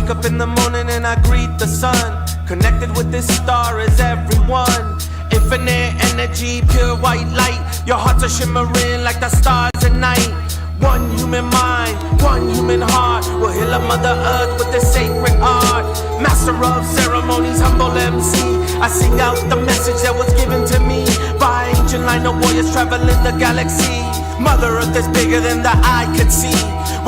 wake up in the morning and I greet the sun. Connected with this star is everyone. Infinite energy, pure white light. Your hearts are shimmering like the stars at night. One human mind, one human heart will heal a Mother Earth with this sacred art. Master of ceremonies, humble MC. I sing out the message that was given to me by ancient line of warriors traveling the galaxy. Mother Earth is bigger than the eye could see.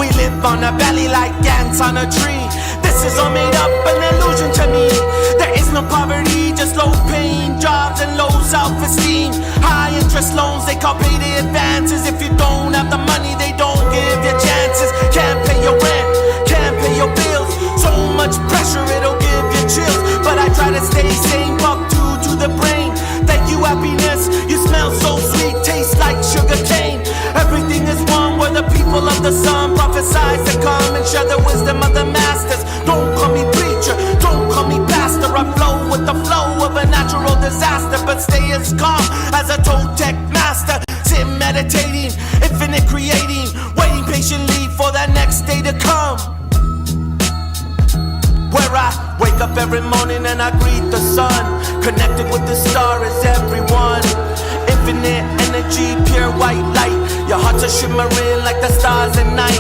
We live on a valley like ants on a tree. This is all made up, an illusion to me. There is no poverty, just low paying jobs and low self-esteem. High interest loans, they call payday advances. If you don't have the money, they don't give you chances. Can't pay your rent, can't pay your bills. So much pressure, it'll give you chills. But I try to stay sane, buck two to the brain. Thank you, happiness, you smell so sweet, taste like sugar cane. Everything is one, we're the people of the sun. Prophesize to come and share the wisdom of the masters. Don't call me preacher, don't call me pastor. I flow with the flow of a natural disaster, but stay as calm as a Toltec master. Sit meditating, infinite creating, waiting patiently for that next day to come. Where I wake up every morning and I greet the sun. Connected with the star is everyone. Infinite energy, pure white light. Your hearts are shimmering like the stars at night.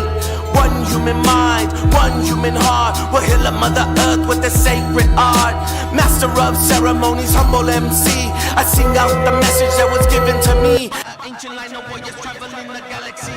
One human mind, one human heart will heal a Mother Earth with the sacred art. Master of ceremonies, humble MC. I sing out the message that was given to me. Ancient line of warriors traveling the galaxy.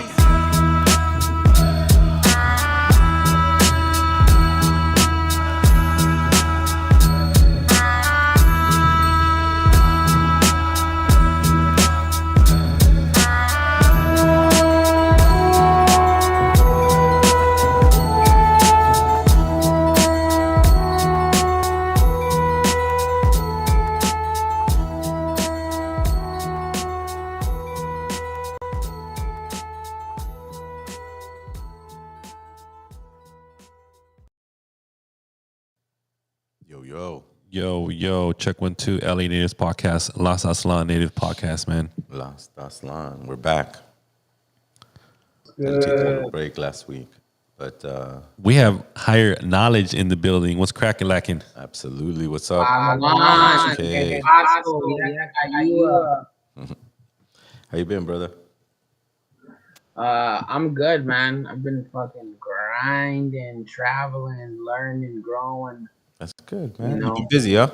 Yo, check 1 2 LA Natives Podcast, Las Aslan Native Podcast, man. Las Aslan, we're back. Had to take a little break last week, but we have higher knowledge in the building. What's cracking, lacking? Absolutely. What's up? Okay. How you been, brother? I'm good, man. I've been fucking grinding, traveling, learning, growing. That's good, man. You know? You're busy, huh?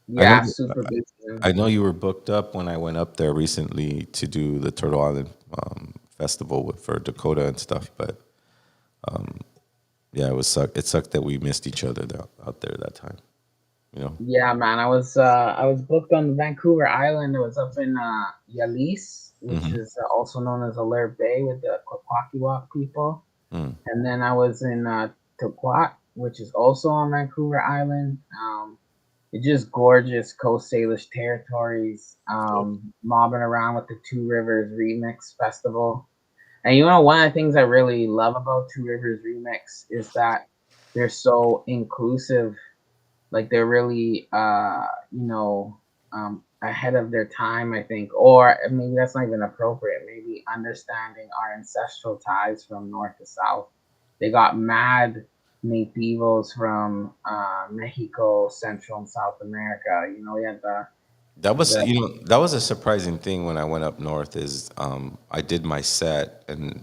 Yeah, super busy. I know you were booked up when I went up there recently to do the Turtle Island festival for Dakota and stuff, but yeah, it sucked that we missed each other out there that time. You know? Yeah, man. I was booked on Vancouver Island. I was up in Yalise, which is also known as Alert Bay with the Kwakwaka'wakw people. And then I was in Tukwat, which is also on Vancouver Island. It's just gorgeous Coast Salish territories, mobbing around with the Two Rivers Remix Festival. And you know, one of the things I really love about Two Rivers Remix is that they're so inclusive. Like they're really, ahead of their time, I think. Or maybe that's not even appropriate. Maybe understanding our ancestral ties from north to south. They got mad nativos from Mexico, Central and South America. You know, we had that was a surprising thing when I went up north. Is I did my set, and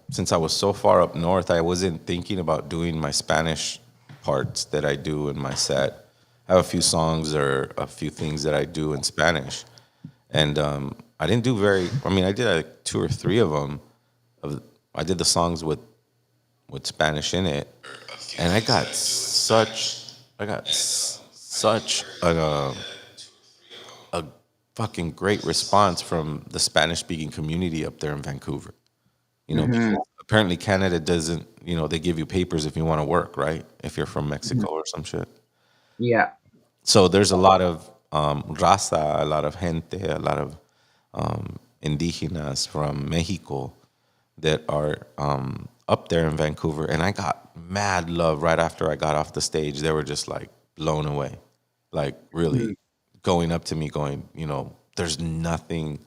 since I was so far up north, I wasn't thinking about doing my Spanish parts that I do in my set. I have a few songs or a few things that I do in Spanish, and I didn't do I did like 2 or 3 of them. I did the songs with Spanish in it, and I got such a fucking great response from the Spanish speaking community up there in Vancouver. Because apparently Canada doesn't, they give you papers if you want to work, right? If you're from Mexico or some shit. Yeah. So there's a lot of raza, a lot of gente, a lot of indígenas from Mexico that are up there in Vancouver, and I got mad love right after I got off the stage. They were just like blown away, like really going up to me going, there's nothing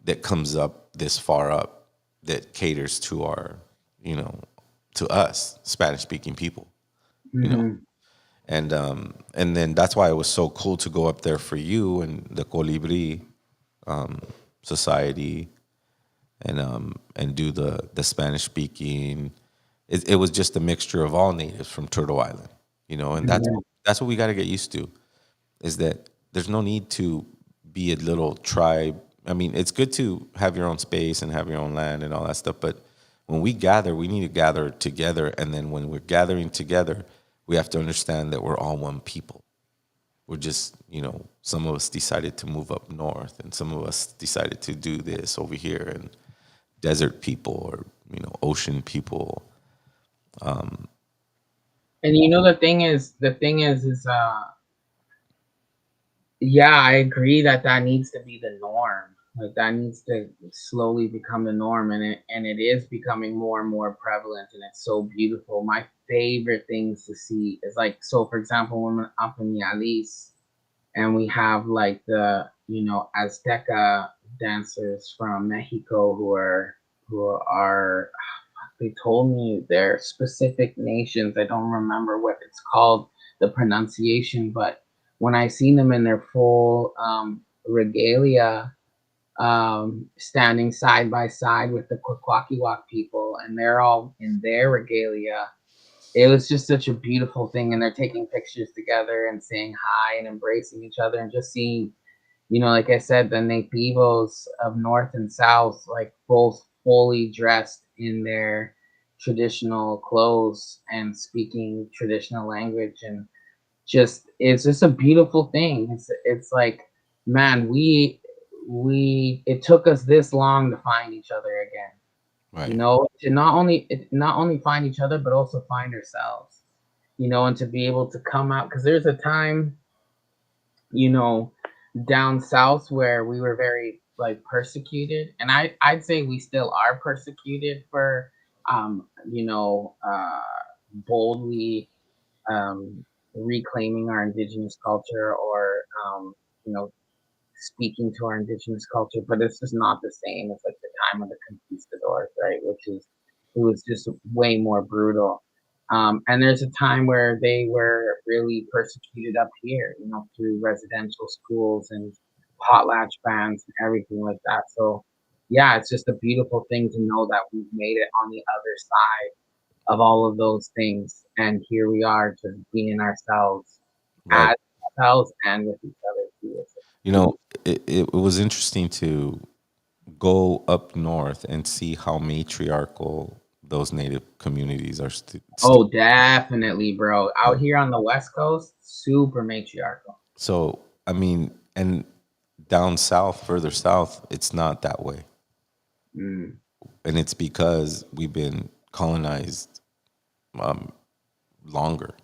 that comes up this far up that caters to our, to us Spanish speaking people, you know. Mm-hmm. And then that's why it was so cool to go up there for you and the Colibri society, and do the Spanish speaking. It was just a mixture of all natives from Turtle Island, you know, and Mm-hmm. that's what we got to get used to, is that there's no need to be a little tribe. I mean, it's good to have your own space and have your own land and all that stuff, but when we gather, we need to gather together, and then when we're gathering together, we have to understand that we're all one people. We're just, you know, some of us decided to move up north, and some of us decided to do this over here, and desert people, or, you know, ocean people. And you know, yeah, I agree that that needs to be the norm. Like that needs to slowly become the norm, and it is becoming more and more prevalent, and it's so beautiful. My favorite things to see is like, so for example, when we're up in Yalis and we have like the, you know, Azteca dancers from Mexico who are they told me they're specific nations. I don't remember what it's called, the pronunciation, but when I seen them in their full regalia, standing side by side with the Kwakwaka'wakw people, and they're all in their regalia. It was just such a beautiful thing, and they're taking pictures together and saying hi and embracing each other, and just seeing, you know, like I said, the nativos of North and South, like both fully dressed in their traditional clothes and speaking traditional language, and just it's just a beautiful thing. It's like, man, we it took us this long to find each other again. You Right. know, to not only find each other, but also find ourselves. You know, and to be able to come out, because there's a time, you know, down south where we were very like persecuted, and I'd say we still are persecuted for you know, boldly reclaiming our indigenous culture, or you know, speaking to our indigenous culture, but it's just not the same as like the time of the conquistadors, right? It was just way more brutal. And there's a time where they were really persecuted up here, you know, through residential schools and potlatch bans and everything like that. So, yeah, it's just a beautiful thing to know that we've made it on the other side of all of those things, and here we are, just being ourselves, Right. as ourselves and with each other too. It's You know, beautiful. it was interesting to go up north and see how matriarchal those native communities are still. Oh, definitely, bro. Out here on the West Coast, super matriarchal. So, I mean, and down south, further south, it's not that way. Mm, And it's because we've been colonized longer.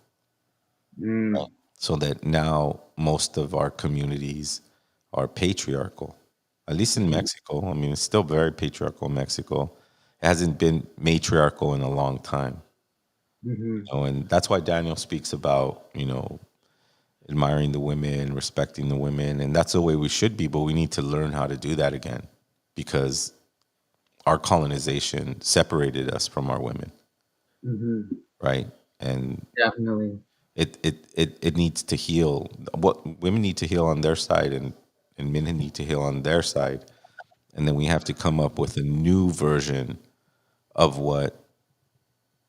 mm, So that now most of our communities are patriarchal, at least in mm, Mexico. I mean, it's still very patriarchal in Mexico. It hasn't been matriarchal in a long time. mm-hmm, You know, and that's why Daniel speaks about, you know, admiring the women, respecting the women, and that's the way we should be. But we need to learn how to do that again, because our colonization separated us from our women, mm-hmm. right? And Definitely. it needs to heal. What women need to heal on their side, and men need to heal on their side, and then we have to come up with a new version of what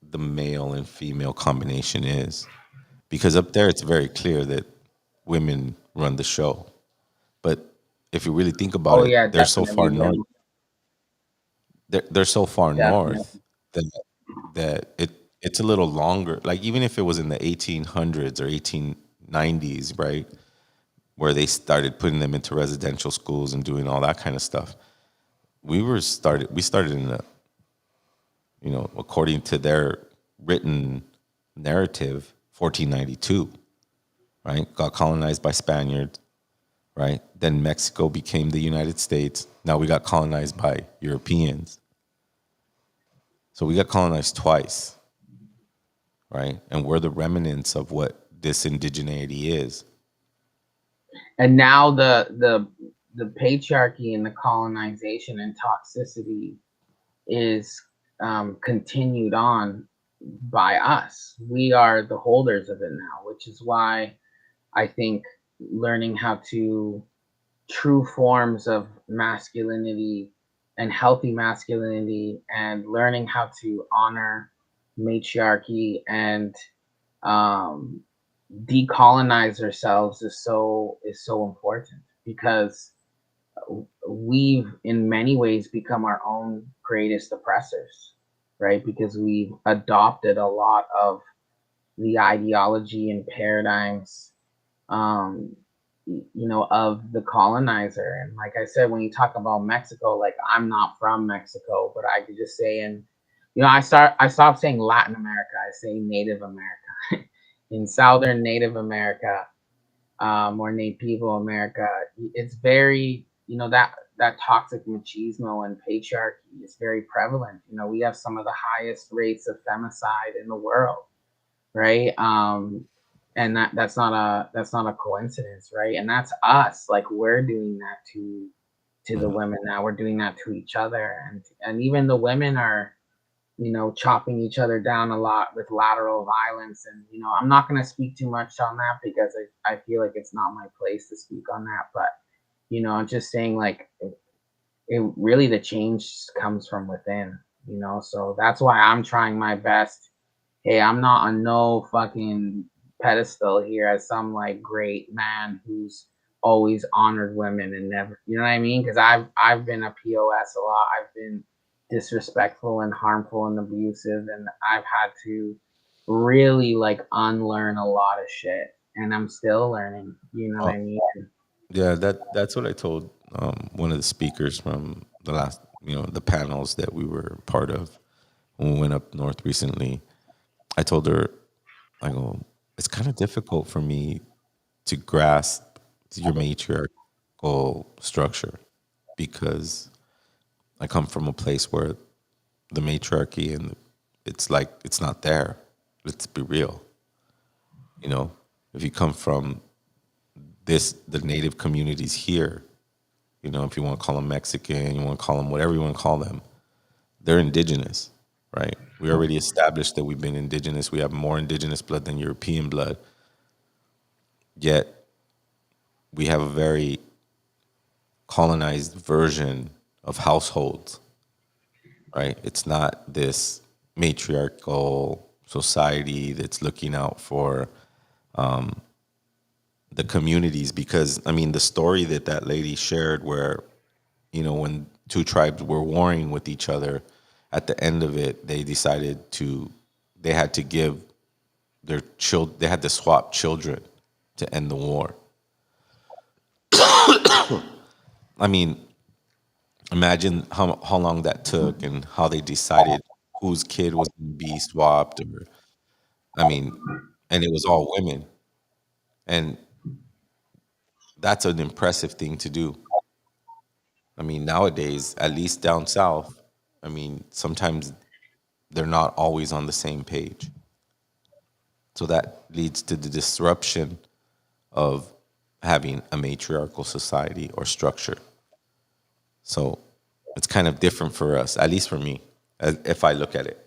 the male and female combination is, because up there it's very clear that women run the show. But if you really think about Oh it, yeah, they're so far definitely, north. bro. They're so far north Definitely. that it's a little longer. Like even if it was in the 1800s or 1890s, right, where they started putting them into residential schools and doing all that kind of stuff, we started in the, you know, according to their written narrative, 1492, right? Got colonized by Spaniards, right? Then Mexico became the United States. Now we got colonized by Europeans. So we got colonized twice, right? And we're the remnants of what this indigeneity is. And now the patriarchy and the colonization and toxicity is continued on, by us. We are the holders of it now, which is why I think learning how to true forms of masculinity and healthy masculinity and learning how to honor matriarchy and um, decolonize ourselves is so important because we've in many ways become our own greatest oppressors, right? Because we've adopted a lot of the ideology and paradigms, um, of the colonizer. And like I said, when you talk about Mexico, like I'm not from Mexico, but I could just say, and I stopped saying Latin America. I say Native America. In Southern Native America, or Native people America, it's very, that toxic machismo and patriarchy is very prevalent. We have some of the highest rates of femicide in the world, right? And that's not a coincidence, right? And that's us. Like we're doing that to the women now. We're doing that to each other, and even the women are, chopping each other down a lot with lateral violence. And I'm not going to speak too much on that because I feel like it's not my place to speak on that. But I'm just saying, like, it really, the change comes from within. So that's why I'm trying my best. Hey, I'm not on no fucking pedestal here as some like great man who's always honored women and never, you know what I mean? Because I've been a POS a lot. I've been disrespectful and harmful and abusive, and I've had to really like unlearn a lot of shit, and I'm still learning. You know what I mean? Yeah, that's what I told one of the speakers from the last, the panels that we were part of when we went up north recently. I told her, I go, it's kind of difficult for me to grasp your matriarchal structure because I come from a place where the matriarchy and it's like it's not there. Let's be real. If you come from the native communities here, if you want to call them Mexican, you want to call them whatever you want to call them, they're indigenous, right? We already established that we've been indigenous. We have more indigenous blood than European blood. Yet we have a very colonized version of households, right? It's not this matriarchal society that's looking out for the communities. Because, the story that lady shared where, when two tribes were warring with each other, at the end of it, they had to give their children, they had to swap children to end the war. Imagine how long that took and how they decided whose kid was going to be swapped. And it was all women. And that's an impressive thing to do. Nowadays, at least down south, sometimes they're not always on the same page. So that leads to the disruption of having a matriarchal society or structure. So it's kind of different for us, at least for me, if I look at it.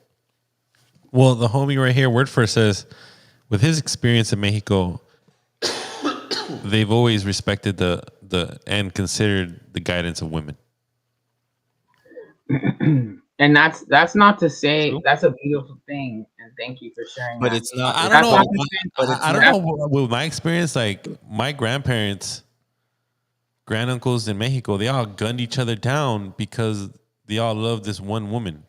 Well, the homie right here, Word First, says, with his experience in Mexico, they've always respected the and considered the guidance of women. And that's not to say that's a beautiful thing, and thank you for sharing. But that. it's not. I don't know. I don't know. With my experience, like my grandparents, granduncles in Mexico, they all gunned each other down because they all loved this one woman.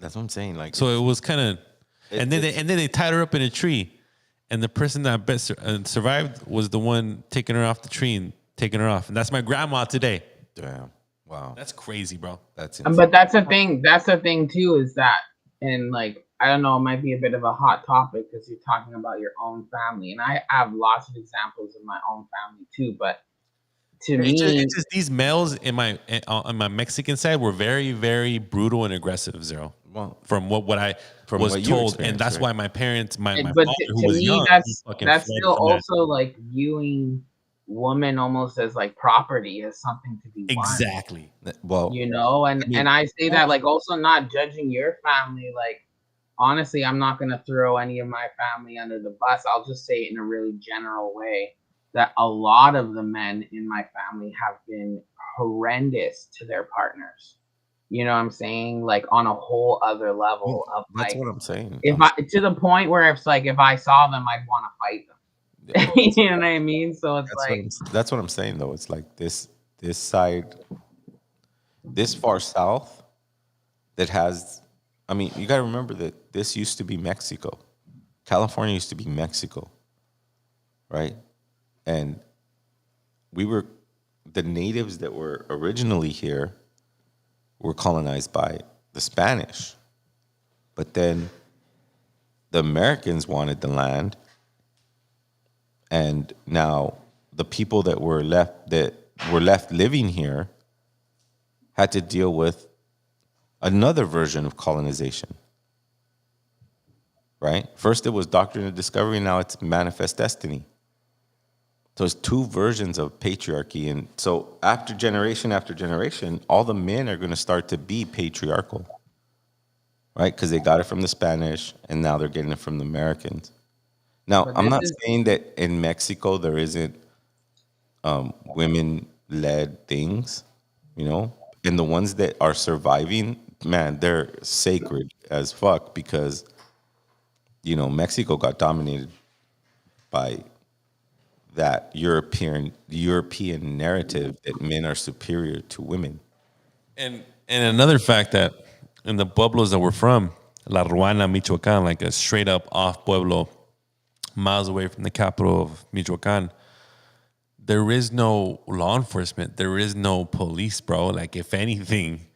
That's what I'm saying. Like, so it was kind of, and then they tied her up in a tree, and the person that best survived was the one taking her off the tree and taking her off, and that's my grandma today. Damn. Wow. That's crazy, bro. That's insane. But that's the thing. That's the thing too, is that, and like, I don't know, it might be a bit of a hot topic because you're talking about your own family, and I have lots of examples in my own family too. But to me, it's just these males on my Mexican side were very, very brutal and aggressive. Zero. Well, from what I was told, and that's why my parents, my but father, to who was me, young, that's still also like viewing women almost as like property, as something to be won. Exactly. Well, and I say that like also not judging your family, like, honestly, I'm not going to throw any of my family under the bus. I'll just say it in a really general way that a lot of the men in my family have been horrendous to their partners. You know what I'm saying? Like on a whole other Well, level of that's like, what I'm saying. if I to the point where it's like if I saw them, I'd want to fight them. You know what I mean? So it's like, That's what I'm saying though. It's like this side, this far south that has. I mean, you got to remember that this used to be Mexico. California used to be Mexico, right? And we were the natives that were originally here were colonized by the Spanish, but then the Americans wanted the land, and now the people that were left living here had to deal with another version of colonization. Right? First it was doctrine of discovery, now it's manifest destiny. So it's two versions of patriarchy, and so after generation, all the men are going to start to be patriarchal, right? Because they got it from the Spanish, and now they're getting it from the Americans. Now, but I'm this not is saying that in Mexico there isn't women-led things, you know, and the ones that are surviving, man, they're sacred as fuck because Mexico got dominated by that European narrative that men are superior to women. And another fact that in the pueblos that we're from, La Ruana, Michoacan, like a straight up off pueblo, miles away from the capital of Michoacan, there is no law enforcement. There is no police, bro. Like if anything,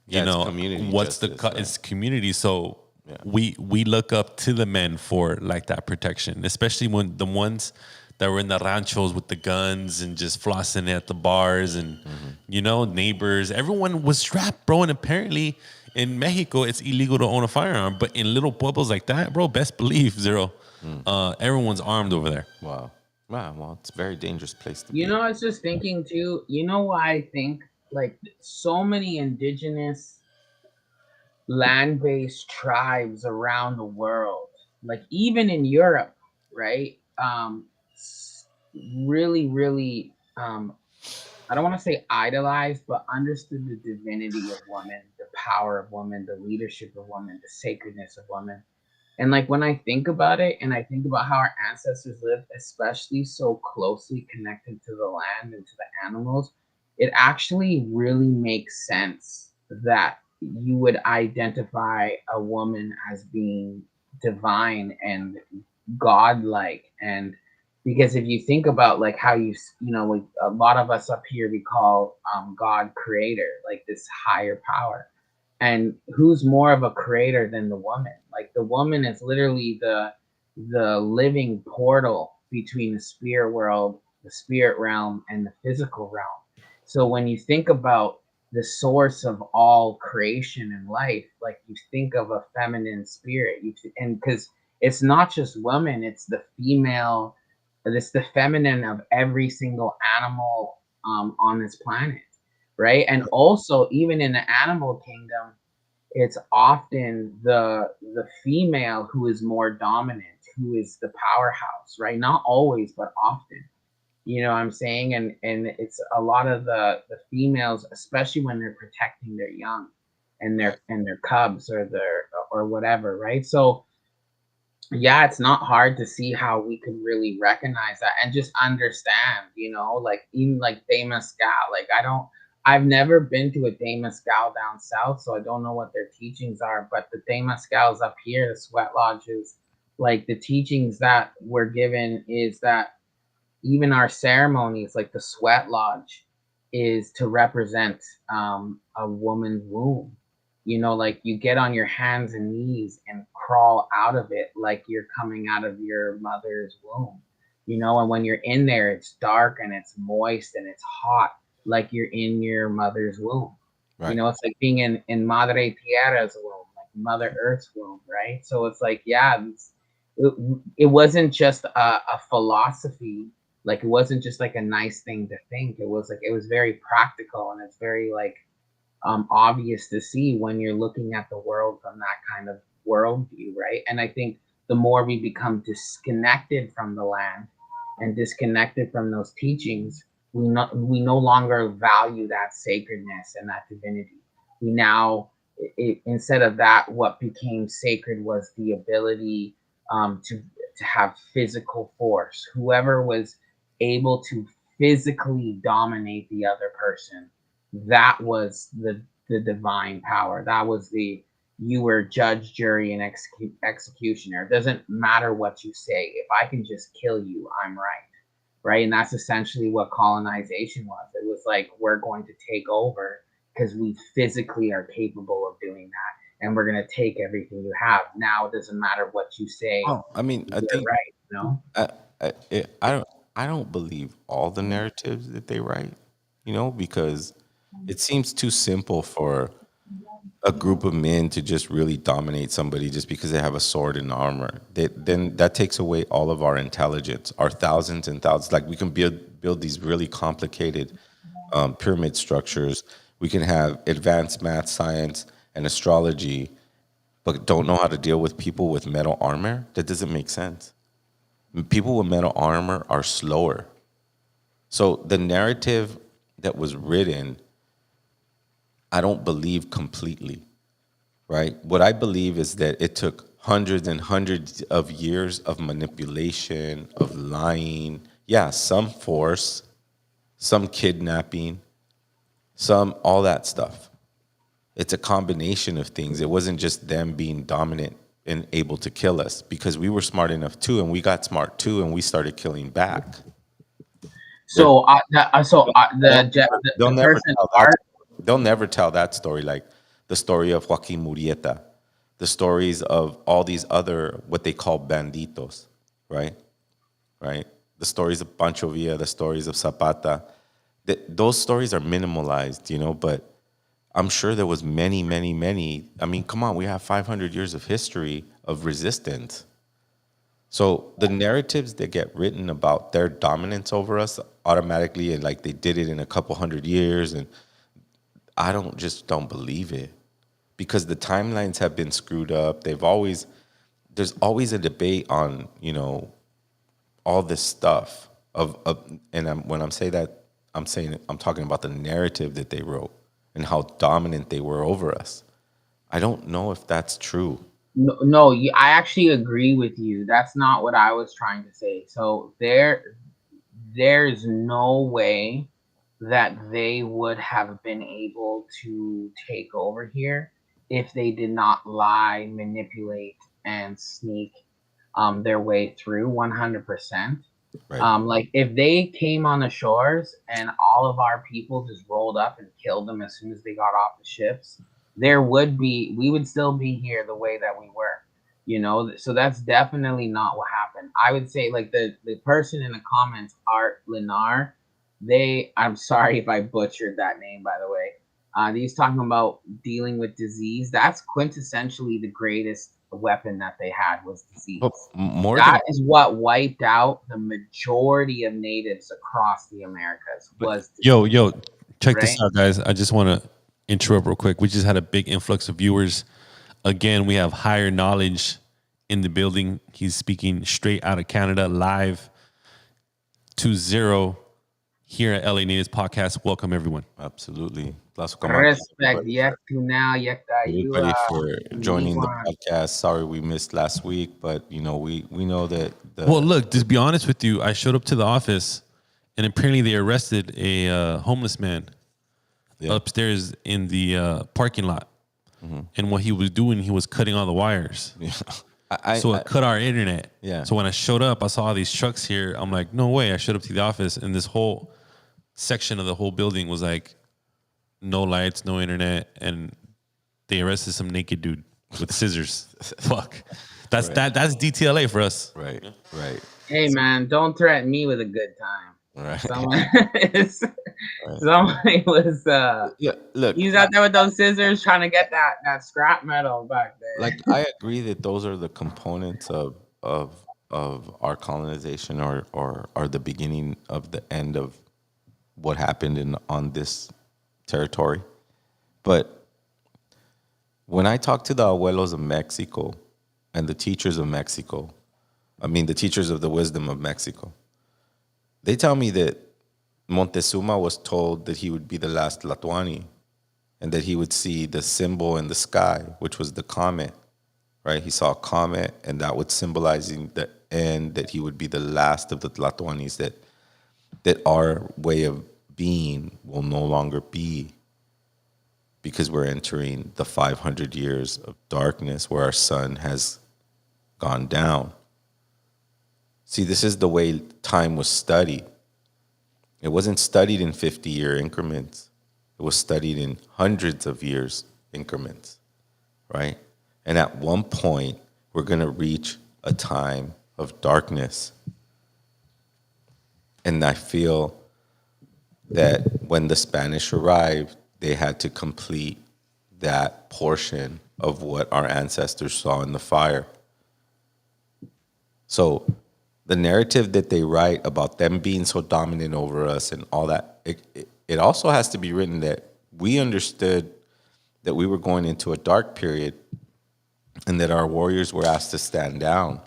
It's community what's justice, right? it's community. So Yeah. we look up to the men for like that protection, especially when the ones that were in the ranchos with the guns and just flossing at the bars and neighbors. Everyone was strapped, bro. And apparently in Mexico it's illegal to own a firearm, but in little pueblos like that, bro, best believe zero. Everyone's armed over there. Wow. Wow. Well, it's a very dangerous place to You be. know, I was just thinking too, you know why I think like so many indigenous land-based tribes around the world, like even in Europe, right? Really, really, I don't want to say idolized, but understood the divinity of women, the power of women, the leadership of women, the sacredness of women. And like when I think about it and I think about how our ancestors lived, especially so closely connected to the land and to the animals, it actually really makes sense that you would identify a woman as being divine and godlike. And because if you think about like how like a lot of us up here, we call God creator, like this higher power, and who's more of a creator than the woman? Like the woman is literally the living portal between the spirit world, the spirit realm, and the physical realm. So when you think about the source of all creation and life, like you think of a feminine spirit, and because it's not just women, it's the female, it's the feminine of every single animal on this planet, right? And also, even in the animal kingdom, it's often the female who is more dominant, who is the powerhouse, right? Not always, but often. You know what I'm saying? And it's a lot of the females, especially when they're protecting their young and their cubs or their or whatever, right? So yeah, it's not hard to see how we could really recognize that and just understand, like even like Damascal. Like I've never been to a Damascal down south, so I don't know what their teachings are, but the Damascals up here, the sweat lodges, like the teachings that were given is that even our ceremonies, like the sweat lodge, is to represent a woman's womb. Like you get on your hands and knees and crawl out of it like you're coming out of your mother's womb. And when you're in there, it's dark and it's moist and it's hot, like you're in your mother's womb. Right. It's like being in Madre Tierra's womb, like Mother Earth's womb, right? So it's like, yeah, it, it wasn't just a philosophy, like it wasn't just like a nice thing to think. It was very practical, and it's very like obvious to see when you're looking at the world from that kind of worldview, right? And I think the more we become disconnected from the land and disconnected from those teachings, we no longer value that sacredness and that divinity. We now, instead of that, what became sacred was the ability to have physical force. Whoever was able to physically dominate the other person, that was the divine power. That was the you were judge, jury, and executioner. It doesn't matter what you say. If I can just kill you, I'm right. Right. And that's essentially what colonization was. It was like, we're going to take over because we physically are capable of doing that. And we're going to take everything you have. Now it doesn't matter what you say. Oh, I mean, I You're think right. You know? I don't believe all the narratives that they write, because it seems too simple for a group of men to just really dominate somebody just because they have a sword and armor. Then that takes away all of our intelligence, our thousands and thousands. Like, we can build these really complicated pyramid structures. We can have advanced math, science, and astrology, but don't know how to deal with people with metal armor. That doesn't make sense. People with metal armor are slower. So the narrative that was written, I don't believe completely, right? What I believe is that it took hundreds and hundreds of years of manipulation, of lying. Yeah, some force, some kidnapping, some all that stuff. It's a combination of things. It wasn't just them being dominant and able to kill us, because we were smart enough too, and we got smart too, and we started killing back. So, They'll the never person tell that. They'll never tell that story, like the story of Joaquin Murrieta, the stories of all these other what they call banditos, right? Right. The stories of Pancho Villa, the stories of Zapata. Those stories are minimalized, but I'm sure there was many, many, many. I mean, come on, we have 500 years of history of resistance. So the narratives that get written about their dominance over us automatically, and like they did it in a couple hundred years, and I don't believe it, because the timelines have been screwed up. There's always a debate on, all this stuff when I'm saying that, I'm talking about the narrative that they wrote and how dominant they were over us. I don't know if that's true. No, I actually agree with you. That's not what I was trying to say. So there's no way that they would have been able to take over here if they did not lie, manipulate, and sneak their way through 100%. Right. Like, if they came on the shores and all of our people just rolled up and killed them as soon as they got off the ships, we would still be here the way that we were. So that's definitely not what happened. I would say, like, the person in the comments, Art Linar, I'm sorry if I butchered that name, by the way. He's talking about dealing with disease. That's quintessentially the greatest weapon that they had, was disease. But That is what wiped out the majority of natives across the Americas. Was disease, Yo, check right? this out, guys. I just want to interrupt real quick. We just had a big influx of viewers. Again, we have Higher Knowledge in the building. He's speaking straight out of Canada, live 2-0 here at LA Natives Podcast. Welcome, everyone. Absolutely. Respect. Everybody for joining the podcast. Sorry we missed last week, but we know that. Well, look, just be honest with you. I showed up to the office, and apparently they arrested a homeless man upstairs in the parking lot. Mm-hmm. And what he was doing, he was cutting all the wires. Yeah. So it cut our internet. Yeah. So when I showed up, I saw all these trucks here. I'm like, no way. I showed up to the office, and this whole section of the whole building was like, no lights, no internet, and they arrested some naked dude with scissors. Fuck. That's right. That's DTLA for us. Right. Right. Hey, man, don't threaten me with a good time. Right. Somebody was look, he's out there with those scissors trying to get that scrap metal back there. Like, I agree that those are the components of our colonization, or the beginning of the end of what happened on this territory. But When I talk to the abuelos of Mexico and the teachers of Mexico, I mean, the teachers of the wisdom of Mexico, they tell me that Montezuma was told that he would be the last Tlatoani and that he would see the symbol in the sky, which was the comet, right? He saw a comet, and that would symbolizing the end, that he would be the last of the Tlatoanis, that our way of being will no longer be, because we're entering the 500 years of darkness where our sun has gone down. See, this is the way time was studied. It wasn't studied in 50-year increments. It was studied in hundreds of years increments, right? And at one point, we're going to reach a time of darkness. And I feel that when the Spanish arrived, they had to complete that portion of what our ancestors saw in the fire. So the narrative that they write about them being so dominant over us and all that, it also has to be written that we understood that we were going into a dark period and that our warriors were asked to stand down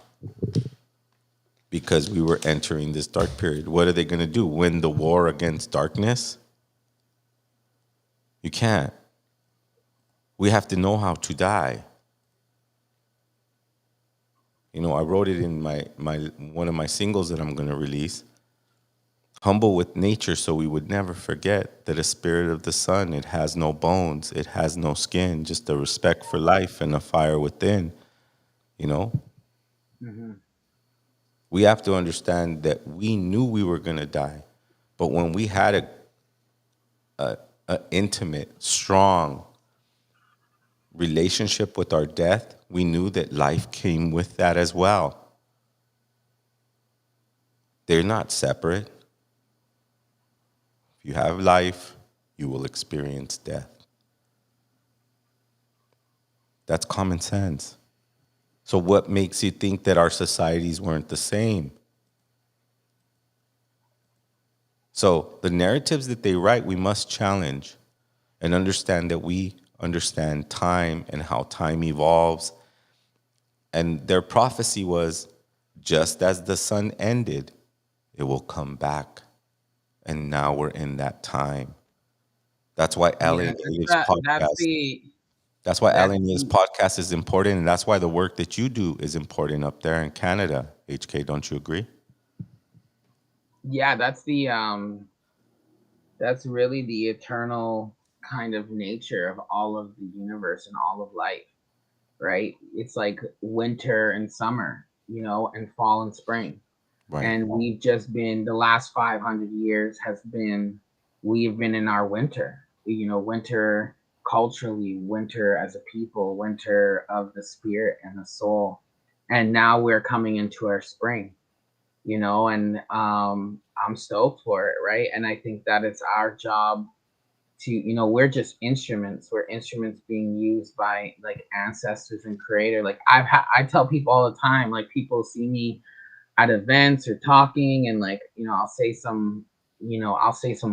because we were entering this dark period. What are they going to do? Win the war against darkness? You can't. We have to know how to die. You know, I wrote it in my one of my singles that I'm going to release. Humble with nature so we would never forget that a spirit of the sun, it has no bones, it has no skin, just a respect for life and a fire within, you know? Mm-hmm. We have to understand that we knew we were going to die. But when we had a intimate, strong relationship with our death, we knew that life came with that as well. They're not separate. If you have life, you will experience death. That's common sense. So what makes you think that our societies weren't the same? So the narratives that they write, we must challenge and understand that we understand time and how time evolves. And their prophecy was, just as the sun ended, it will come back. And now we're in that time. That's why Alien Native's podcast. That's why Alien Native's podcast is important, and that's why the work that you do is important up there in Canada. HK, don't you agree? Yeah, that's really the eternal kind of nature of all of the universe and all of life, right? It's like winter and summer, you know, and fall and spring. Right. And we've just been, the last 500 years we've been in our winter, you know, winter culturally, winter as a people, winter of the spirit and the soul. And now we're coming into our spring, you know, and I'm stoked for it, right? And I think that it's our job to, you know, we're just instruments. We're instruments being used by like ancestors and creator. Like I tell people all the time, like people see me at events or talking, and like, you know, I'll say some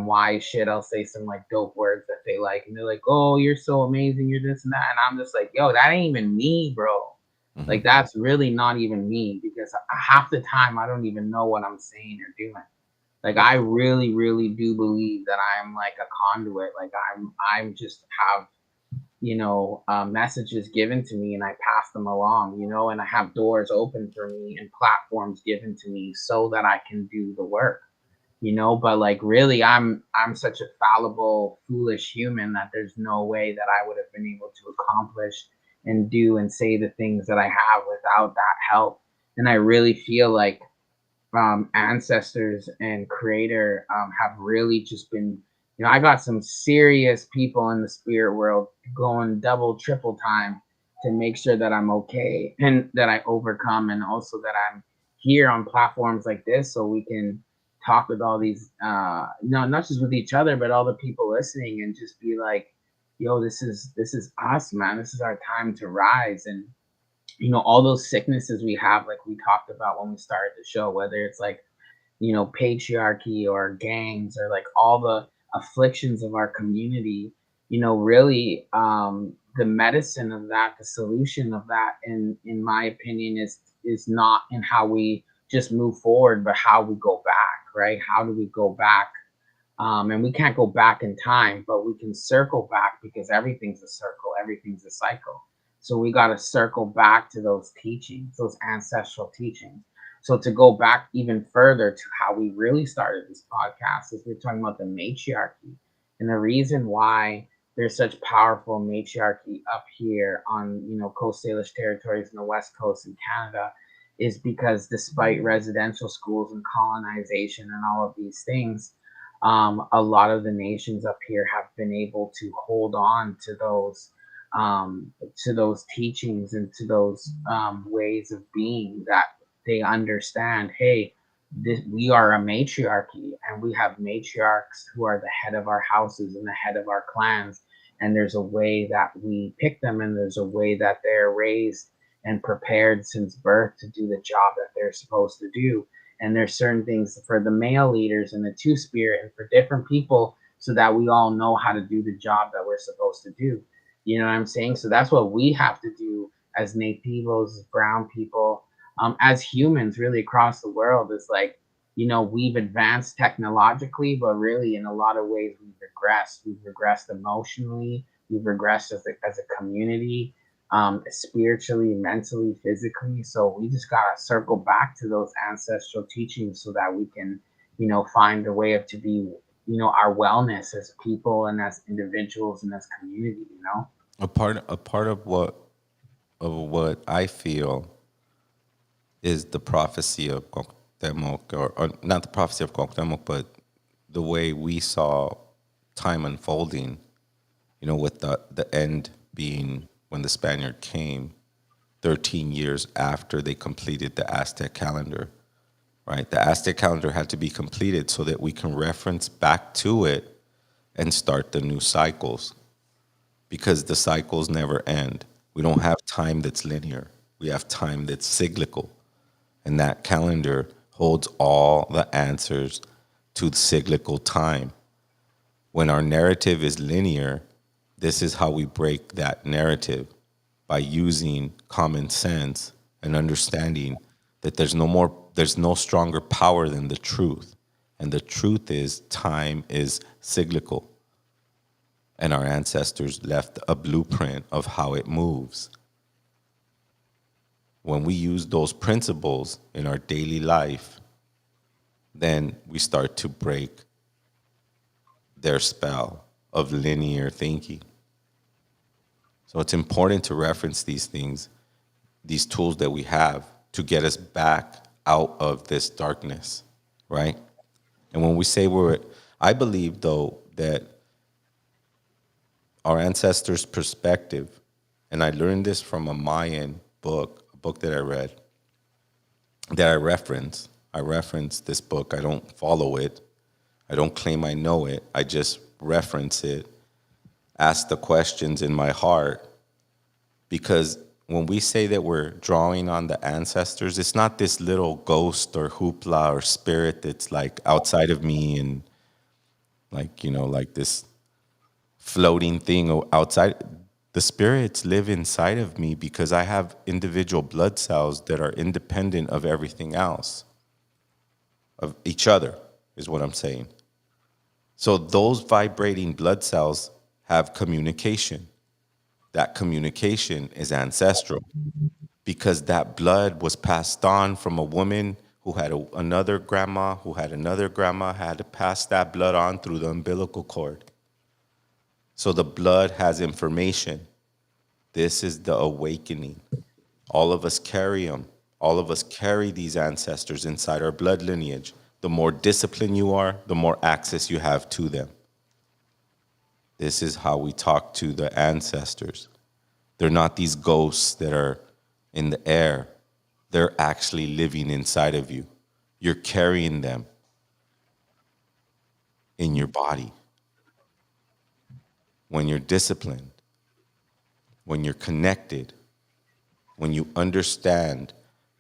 wise shit. I'll say some like dope words that they like, and they're like, "Oh, you're so amazing. You're this and that." And I'm just like, "Yo, that ain't even me, bro." Mm-hmm. Like that's really not even me, because half the time I don't even know what I'm saying or doing. Like I really, really do believe that I'm like a conduit. Like I'm just have, you know, messages given to me and I pass them along, you know, and I have doors open for me and platforms given to me so that I can do the work, you know. But like really I'm such a fallible, foolish human that there's no way that I would have been able to accomplish and do and say the things that I have without that help. And I really feel like ancestors and creator have really just been, you know, I got some serious people in the spirit world going double, triple time to make sure that I'm okay and that I overcome, and also that I'm here on platforms like this so we can talk with all these, no, not just with each other, but all the people listening, and just be like, yo, this is us, man. This is our time to rise. And you know, all those sicknesses we have, like we talked about when we started the show, whether it's like, you know, patriarchy or gangs or like all the afflictions of our community, you know, really the medicine of that, the solution of that, in my opinion, is not in how we just move forward, but how we go back, right? How do we go back? And we can't go back in time, but we can circle back because everything's a circle, everything's a cycle. So we got to circle back to those teachings, those ancestral teachings. So to go back even further to how we really started this podcast is we're talking about the matriarchy and the reason why there's such powerful matriarchy up here on Coast Salish territories in the West Coast in Canada is because despite residential schools and colonization and all of these things, a lot of the nations up here have been able to hold on to those teachings and to those ways of being that they understand. Hey, we are a matriarchy, and we have matriarchs who are the head of our houses and the head of our clans. And there's a way that we pick them, and there's a way that they're raised and prepared since birth to do the job that they're supposed to do. And there's certain things for the male leaders and the two spirit and for different people so that we all know how to do the job that we're supposed to do. You know what I'm saying? So that's what we have to do as nativos, as brown people, as humans really across the world. Is like, we've advanced technologically, but really in a lot of ways we've regressed. We've regressed emotionally. We've regressed as a community, spiritually, mentally, physically. So we just gotta circle back to those ancestral teachings so that we can, find a way of to be, our wellness as people and as individuals and as community. A part of what I feel is the prophecy of Cuauhtemoc, or not the prophecy of Cuauhtemoc, but the way we saw time unfolding, with the end being when the Spaniard came 13 years after they completed the Aztec calendar, right? The Aztec calendar had to be completed so that we can reference back to it and start the new cycles, because the cycles never end. We don't have time that's linear. We have time that's cyclical. And that calendar holds all the answers to cyclical time. When our narrative is linear, this is how we break that narrative, by using common sense and understanding that there's no stronger power than the truth. And the truth is time is cyclical. And our ancestors left a blueprint of how it moves. When we use those principles in our daily life, then we start to break their spell of linear thinking. So it's important to reference these things, these tools that we have to get us back out of this darkness, right? And when we say I believe, though, that our ancestors' perspective, and I learned this from a Mayan book, a book that I read, that I reference. I reference this book. I don't follow it. I don't claim I know it. I just reference it, ask the questions in my heart, because when we say that we're drawing on the ancestors, it's not this little ghost or hoopla or spirit that's like outside of me and like this floating thing outside. The spirits live inside of me because I have individual blood cells that are independent of everything else, of each other, is what I'm saying. So those vibrating blood cells have communication. That communication is ancestral because that blood was passed on from a woman who had another grandma, had to pass that blood on through the umbilical cord. So the blood has information. This is the awakening. All of us carry them. All of us carry these ancestors inside our blood lineage. The more disciplined you are, the more access you have to them. This is how we talk to the ancestors. They're not these ghosts that are in the air. They're actually living inside of you. You're carrying them in your body. When you're disciplined, when you're connected, when you understand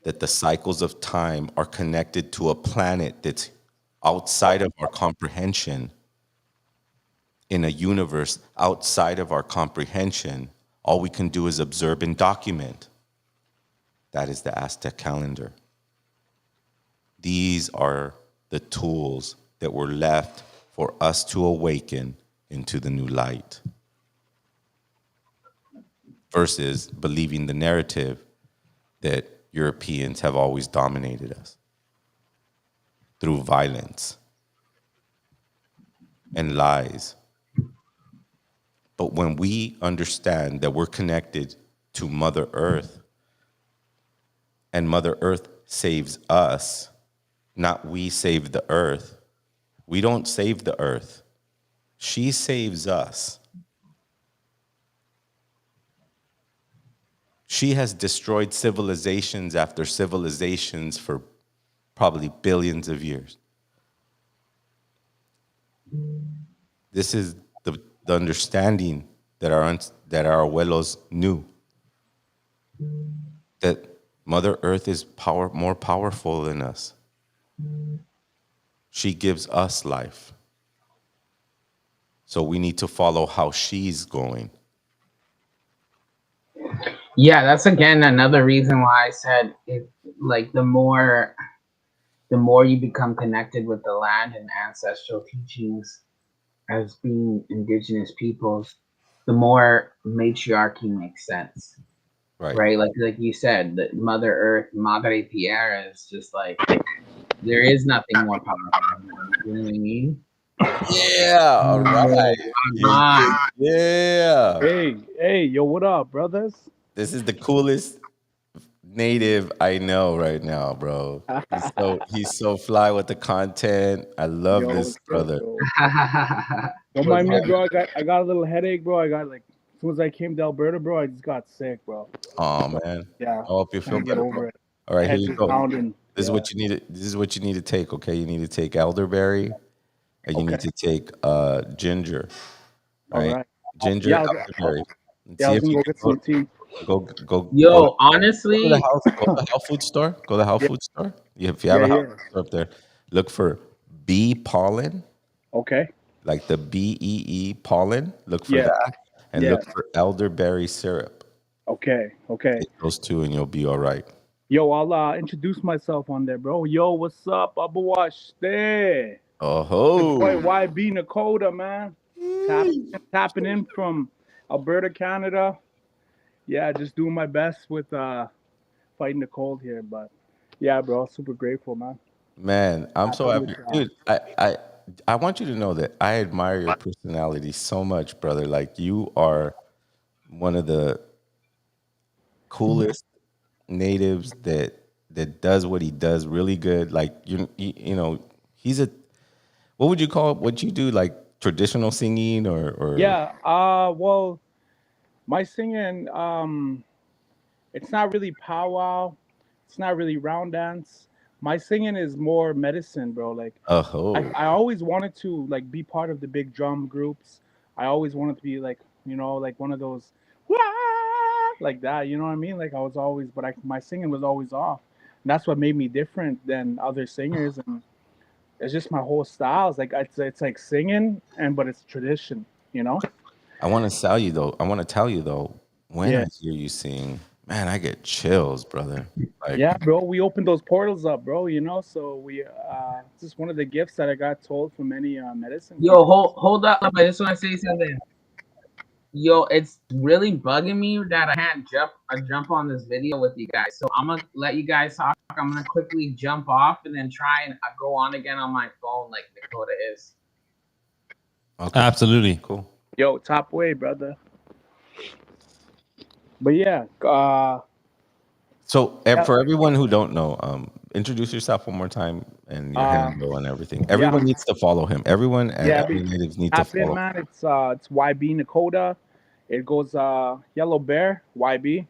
that the cycles of time are connected to a planet that's outside of our comprehension, in a universe outside of our comprehension, All we can do is observe and document. That is the Aztec calendar. These are the tools that were left for us to awaken into the new light, versus believing the narrative that Europeans have always dominated us through violence and lies. But when we understand that we're connected to Mother Earth, and Mother Earth saves us, not we save the earth. We don't save the earth. She saves us. She has destroyed civilizations after civilizations for probably billions of years. This is the understanding that our abuelos knew. That Mother Earth is more powerful than us. She gives us life. So we need to follow how she's going. Yeah, that's again another reason why I said it. Like the more you become connected with the land and ancestral teachings as being indigenous peoples, the more matriarchy makes sense. Right? Like you said, the Mother Earth, Madre Tierra is just like there is nothing more powerful than her, you know what I mean? Yeah, all right. Yeah. Hey, yo, what up, brothers? This is the coolest native I know right now, bro. He's so fly with the content. I love this brother. Don't mind me, bro. I got a little headache, bro. I got like as soon as I came to Alberta, bro, I just got sick, bro. Oh man. Yeah. I hope you feel better. Over it. All right, here you go. Pounding. This is what you need. This is what you need to take. Okay, you need to take elderberry, and you need to take ginger. All right. Ginger, elderberry. Yeah, I was gonna go get some tea. Go. Yo, honestly, go to the health food store. Go to the health food store. If you have a health food store up there, look for bee pollen. Okay. Like the BEE pollen. Look for that, and look for elderberry syrup. Okay. Take those two, and you'll be all right. Yo, I'll introduce myself on there, bro. Yo, what's up? Abawash there. Oh, boy, YB Nakota, man. Tapping in from Alberta, Canada. Yeah, just doing my best with fighting the cold here, but yeah, bro, super grateful, man. Man, I'm so happy, dude. I want you to know that I admire your personality so much, brother. Like you are one of the coolest natives that does what he does really good. Like you know, he's a what would you call it? What you do, like traditional singing or Yeah, well, my singing, it's not really powwow, it's not really round dance. My singing is more medicine, bro. Like I always wanted to like be part of the big drum groups. I always wanted to be like, you know, like one of those "Wah!" like that, you know what I mean? Like I was always, but my singing was always off. And that's what made me different than other singers, and it's just my whole style. It's like it's like singing, but it's tradition, you know. I want to tell you though, when I hear you sing, man, I get chills, brother. Like, yeah, bro, we opened those portals up, bro. You know, so we it's just one of the gifts that I got told from many medicine. Yo, hold up! I just want to say something. Yo, it's really bugging me that I can't jump on this video with you guys. So I'm gonna let you guys talk. I'm gonna quickly jump off and then try and go on again on my phone like Dakota is. Okay. Absolutely. Cool. Yo, top way, brother. But yeah, so for everyone who don't know, introduce yourself one more time and your handle and everything. Everyone needs to follow him. Everyone and every natives need to follow. Man, it's YB Nakota. It goes Yellow Bear YB.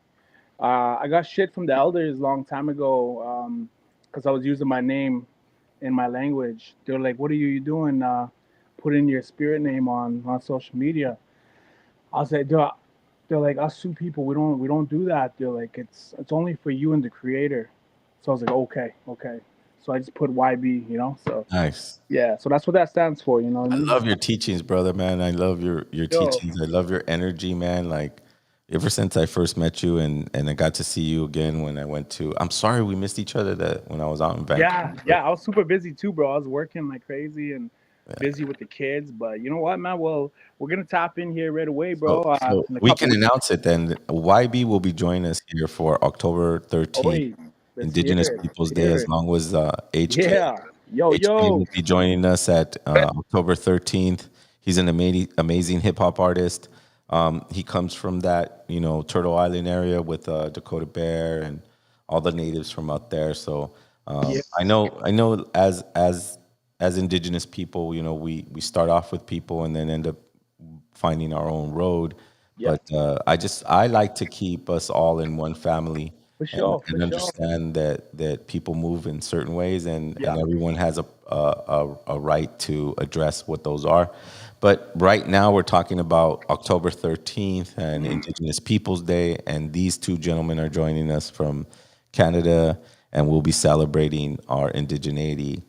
I got shit from the elders a long time ago because I was using my name in my language. They're like, "What are you doing? Putting your spirit name on social media?" I was like, they're like, "Us sue people. We don't do that." They're like, "It's only for you and the creator." So I was like, "Okay." So I just put YB, you know. So nice. Yeah. So that's what that stands for, you know. I love your teachings, brother, man. I love your teachings. I love your energy, man. Like ever since I first met you and I got to see you again when I went to. I'm sorry we missed each other that when I was out in Yeah, Vancouver. yeah, I was super busy too, bro. I was working like crazy and busy with the kids. But you know what, man? Well, we're gonna tap in here right away, bro. So In a we couple can weeks. announce it then. YB will be joining us here for October 13th, Oi, let's hear Indigenous it. Peoples Let's Day, hear as it. long as HK. Yeah. Yo, HK yo. will be joining us at October 13th. He's an amazing hip hop artist. He comes from that, Turtle Island area with Dakota Bear and all the natives from out there. So Yeah. I know as Indigenous people, we start off with people and then end up finding our own road. Yeah. But I like to keep us all in one family For and, sure. For and sure. understand that people move in certain ways and Yeah. everyone has a right to address what those are. But right now we're talking about October 13th and Indigenous Peoples Day, and these two gentlemen are joining us from Canada, and we'll be celebrating our indigeneity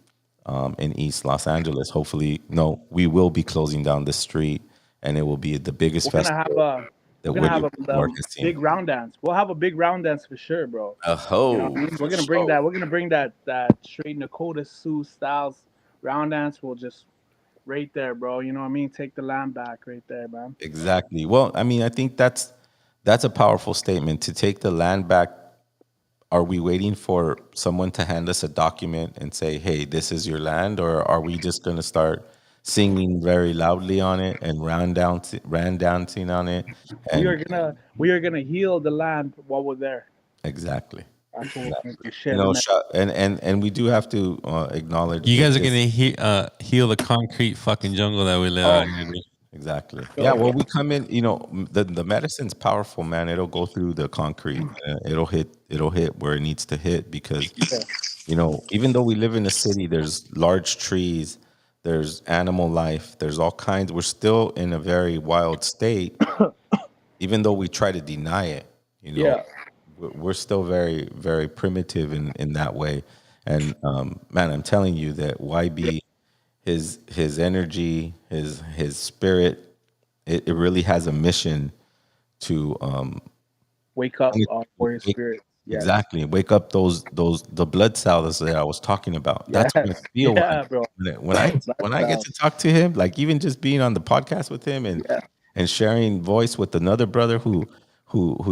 in East Los Angeles. Hopefully, no, we will be closing down the street, and it will be the biggest We're gonna have festival a that we're gonna have Whittier has seen. big round dance. We'll have a big round dance for sure, bro. You know what Oh, I mean? for sure. We're gonna bring that straight Nakota Sioux styles round dance. We'll just right there, bro. You know what I mean? Take the land back right there, man. Exactly. Well, I mean, I think that's a powerful statement to take the land back. Are we waiting for someone to hand us a document and say, "Hey, this is your land," or are we just going to start singing very loudly on it and round dancing on it? And We are gonna heal the land while we're there. exactly, That's what we're gonna do. you Share the know, message. and we do have to acknowledge You that guys are this. gonna heal the concrete fucking jungle that we live out Oh, here, dude. Exactly. Yeah. so Well, we come in. The medicine's powerful, man. It'll go through the concrete. It'll hit. It'll hit where it needs to hit because, yeah, even though we live in a city, there's large trees, there's animal life, there's all kinds. We're still in a very wild state, even though we try to deny it. You know, yeah, we're still very, very primitive in that way. And man, I'm telling you that YB, his energy, his spirit, it really has a mission to wake up, warrior wake, spirit. Yes, exactly wake up those the blood cells that I was talking about. That's what I yes, feel yeah, bro. when I get to talk to him, like even just being on the podcast with him Yeah, and sharing voice with another brother who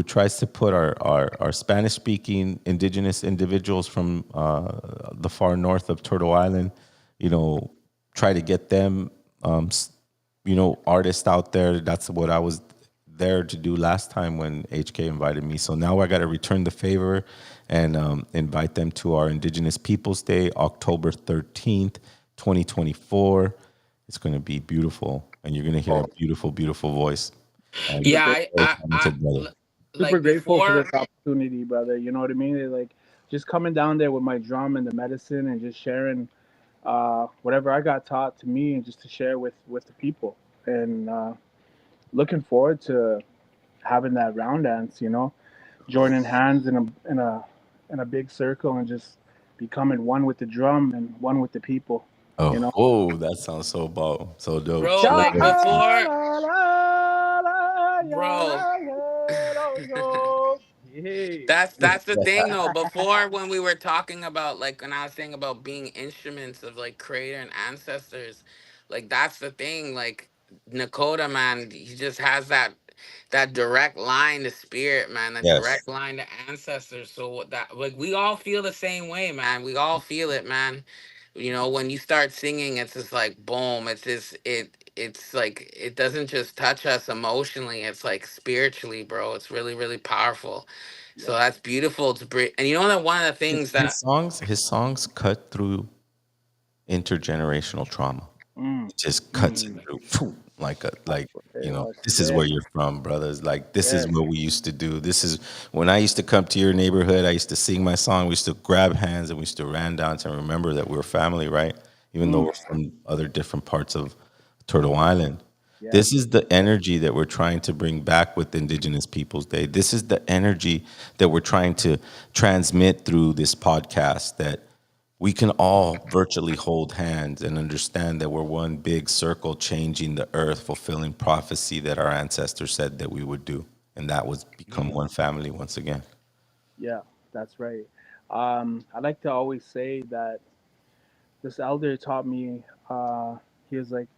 tries to put our Spanish speaking indigenous individuals from the far north of Turtle Island, try to get them, artists out there. That's what I was there to do last time when HK invited me. So now I got to return the favor and invite them to our Indigenous Peoples Day, October 13th, 2024. It's going to be beautiful, and you're going to hear a beautiful, beautiful voice. And Yeah, very talented brother. super like grateful for before. this opportunity, brother. You know what I mean? Like just coming down there with my drum and the medicine and just sharing whatever I got taught to me and just to share with the people. And looking forward to having that round dance. Joining hands in a big circle and just becoming one with the drum and one with the people. You know. Oh, that sounds so so dope, Bro, so like dope. before, La, la, la, ya, bro. la, ya, lo, yo. Hey. That's the thing though. Before, when we were talking about, like, when I was saying about being instruments of like creator and ancestors, like that's the thing. Like Nakota, man, he just has that direct line to spirit, man. That Yes. direct line to ancestors. So that, like, we all feel the same way, man. We all feel it, man. When you start singing, it's just like boom. It's just it's like it doesn't just touch us emotionally. It's like spiritually, bro. It's really really powerful. So Yeah. that's beautiful to bring. And you know that one of the things that His songs cut through intergenerational trauma. Mm, It just cuts it through phew, like it was this is where good. you're from, brothers. Like this is Yes. what we used to do. This is when I used to come to your neighborhood. I used to sing my song. We used to grab hands and we used to ran dance and remember that we're family, right? Even though Mm, we're from other different parts of Turtle Island. yes. This is the energy that we're trying to bring back with Indigenous Peoples Day. This is the energy that we're trying to transmit through this podcast, that we can all virtually hold hands and understand that we're one big circle changing the earth, fulfilling prophecy that our ancestors said that we would do. and that was become one family once again. Yeah, that's right. I like to always say that this elder taught me. He was like,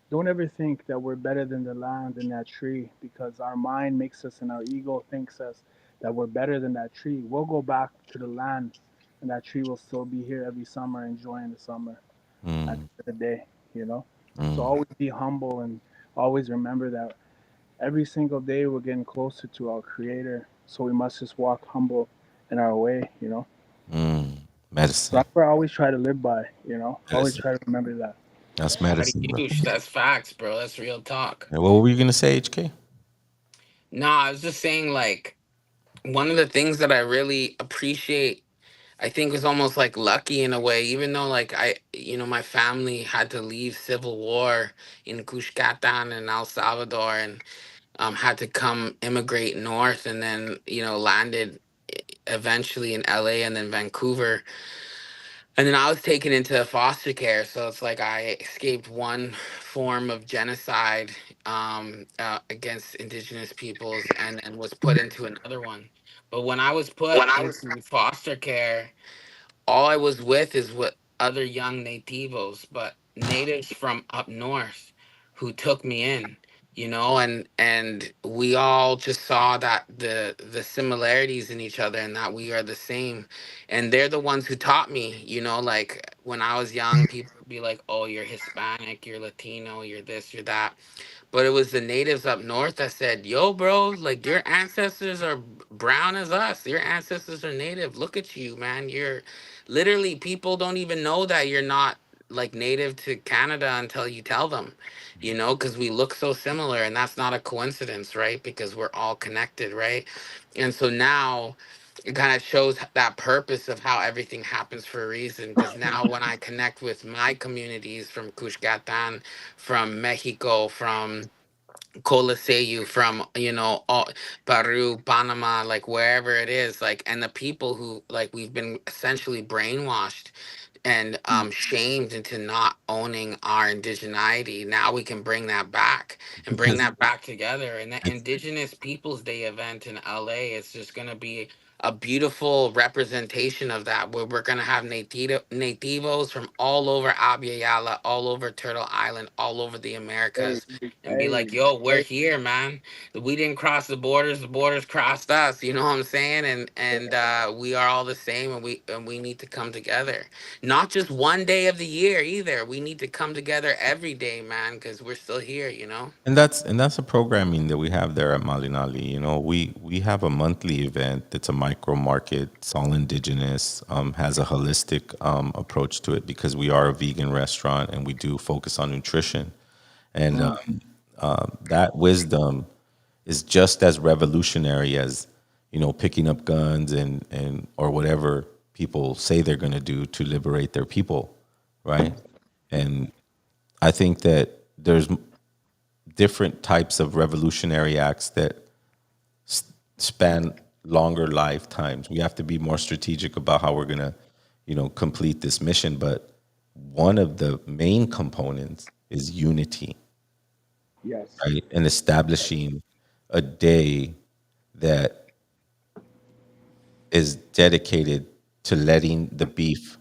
"Don't ever think that we're better than the land and that tree, because our mind makes us and our ego thinks us that we're better than that tree. We'll go back to the land, and that tree will still be here every summer, enjoying the summer at the Mm, end of the day. You know, so mm. always be humble and always remember that every single day we're getting closer to our Creator. So we must just walk humble in our way. You know." Mm. So Medicine. that's what I always try to live by, you know. Always Medicine. try to remember that. That's medicine, bro. Adieush, that's facts, bro. That's real talk. And what were you gonna say, HK? Nah, I was just saying, like, one of the things that I really appreciate, I think was almost like lucky in a way, even though like my family had to leave civil war in Cuscatan and El Salvador, and had to come immigrate north, and then landed eventually in LA and then Vancouver. And then I was taken into foster care, so it's like I escaped one form of genocide against indigenous peoples, and then was put into another one. But when I was put into foster care, all I was with is with other young nativos, but natives from up north who took me in, and we all just saw that the similarities in each other, and that we are the same. And they're the ones who taught me, like when I was young, people would be like, "Oh, you're Hispanic, you're Latino, you're this, you're that." But it was the natives up north that said, "Yo, bro, like your ancestors are brown as us. Your ancestors are native. Look at you, man. You're literally, people don't even know that you're not like native to Canada until you tell them, because we look so similar, and that's not a coincidence, right? Because we're all connected, right? And so now it kind of shows that purpose of how everything happens for a reason. Because now when I connect with my communities from Cuscatan, from Mexico, from Coliseum, from all, Peru, Panama, like wherever it is, like, and the people who, like, we've been essentially brainwashed and shamed into not owning our indigeneity. Now we can bring that back and bring Because that back together. And the it's, Indigenous Peoples Day event in LA is just going to be a beautiful representation of that, where we're going to have nativos from all over Abya Yala, all over Turtle Island, all over the Hey, Americas, and be hey, like, "Yo, we're here, man. We didn't cross the borders crossed us." You know what I'm saying? And we are all the same, and we need to come together. Not just one day of the year either. We need to come together every day, man, because we're still here. and that's a programming that we have there at Malinali. We have a monthly event. It's a micro market. It's all indigenous. Has a holistic approach to it because we are a vegan restaurant and we do focus on nutrition. And that wisdom is just as revolutionary as picking up guns and or whatever people say they're going to do to liberate their people, right? And I think that there's different types of revolutionary acts that span longer lifetimes. We have to be more strategic about how we're going to complete this mission, but one of the main components is unity, yes, right? And establishing a day that is dedicated to letting the beef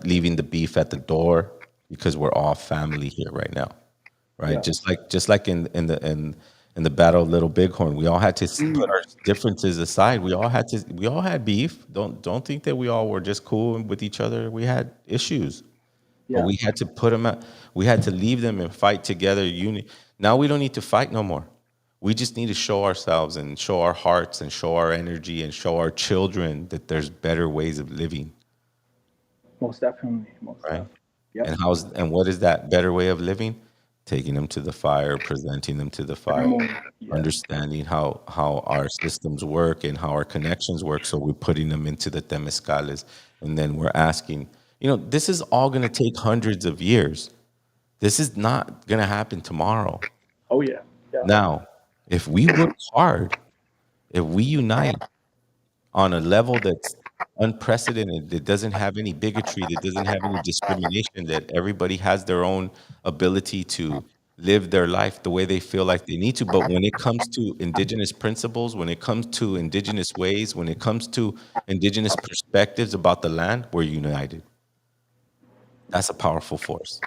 leaving the beef at the door, because we're all family here right now, right? yeah, Just like in the battle of Little Bighorn, we all had to put our differences aside. We all had beef. Don't think that we all were just cool with each other. We had issues, but yeah. we had to put them out. We had to leave them and fight together. Now we don't need to fight no more. We just need to show ourselves and show our hearts and show our energy and show our children that there's better ways of living, Most definitely, most right? definitely. Yep. And what is that better way of living? Taking them to the fire, presenting them to the fire, Ceremony. Yes. understanding how our systems work and how our connections work. So we're putting them into the temescales, and then we're asking, this is all going to take hundreds of years. This is not going to happen tomorrow. Oh yeah. Yeah. Now, if we work hard, if we unite on a level that's unprecedented, that doesn't have any bigotry, that doesn't have any discrimination, that everybody has their own ability to live their life the way they feel like they need to. But when it comes to indigenous principles, when it comes to indigenous ways, when it comes to indigenous perspectives about the land, we're united. That's a powerful force.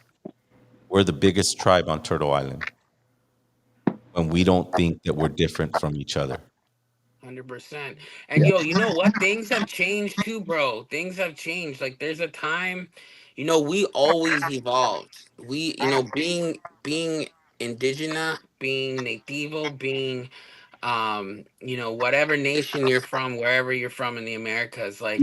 We're the biggest tribe on Turtle Island when we don't think that we're different from each other. 100%. And yo, you know what? Things have changed too, bro. Things have changed. Like there's a time, we always evolved. We, being indigenous, being nativo, being whatever nation you're from, wherever you're from in the Americas, like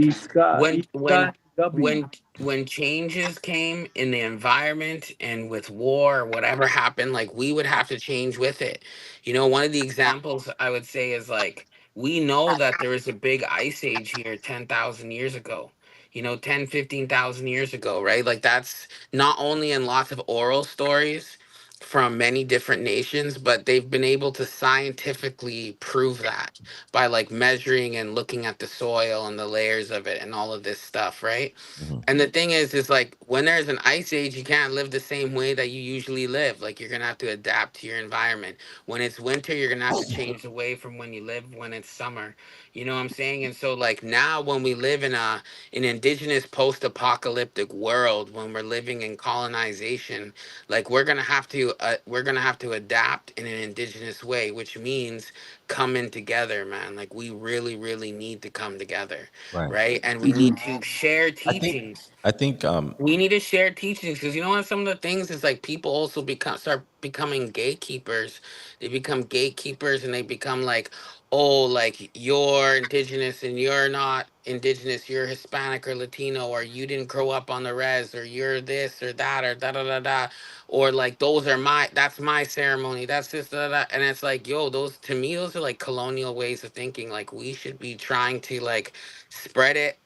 when Iska when Gabi. when changes came in the environment and with war or whatever happened, like we would have to change with it. One of the examples I would say is like we know that there was a big ice age here 10,000 years ago. 10, 15,000 years ago, right? Like that's not only in lots of oral stories from many different nations, but they've been able to scientifically prove that by like measuring and looking at the soil and the layers of it and all of this stuff, right? Mhm. And the thing is like when there's an ice age, you can't live the same way that you usually live. Like you're gonna have to adapt to your environment. When it's winter, you're gonna have to change the way from when you live when it's summer. You know what I'm saying? And so like now when we live in an indigenous post-apocalyptic world, when we're living in colonization, like we're gonna have to adapt in an indigenous way, which means coming together, man. Like we really, really need to come together, Right. right? And we need to share I think teachings. I think We need to share teachings because you know what? Some of the things is like people also start becoming gatekeepers. They become gatekeepers and they become like, oh, like you're indigenous and you're not indigenous. You're Hispanic or Latino, or you didn't grow up on the res, or you're this or that, or da da da da, or like that's my ceremony. That's this da da. Da. And it's like, yo, those to me, those are like colonial ways of thinking. Like we should be trying to like spread it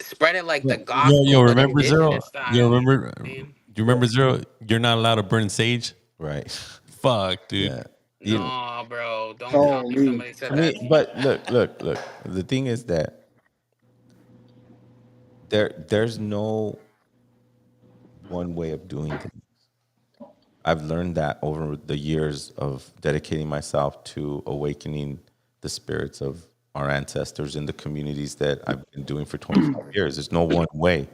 like the Yo, gospel, but remember Zero? indigenous style. You know what I mean? You remember Zero? You're not allowed to burn sage. right. Fuck, dude. Yeah. You No, bro, don't tell me Holy. somebody said I that mean, to you. but look. The thing is that there's no one way of doing things. I've learned that over the years of dedicating myself to awakening the spirits of our ancestors in the communities that I've been doing for 25 years. There's no one way.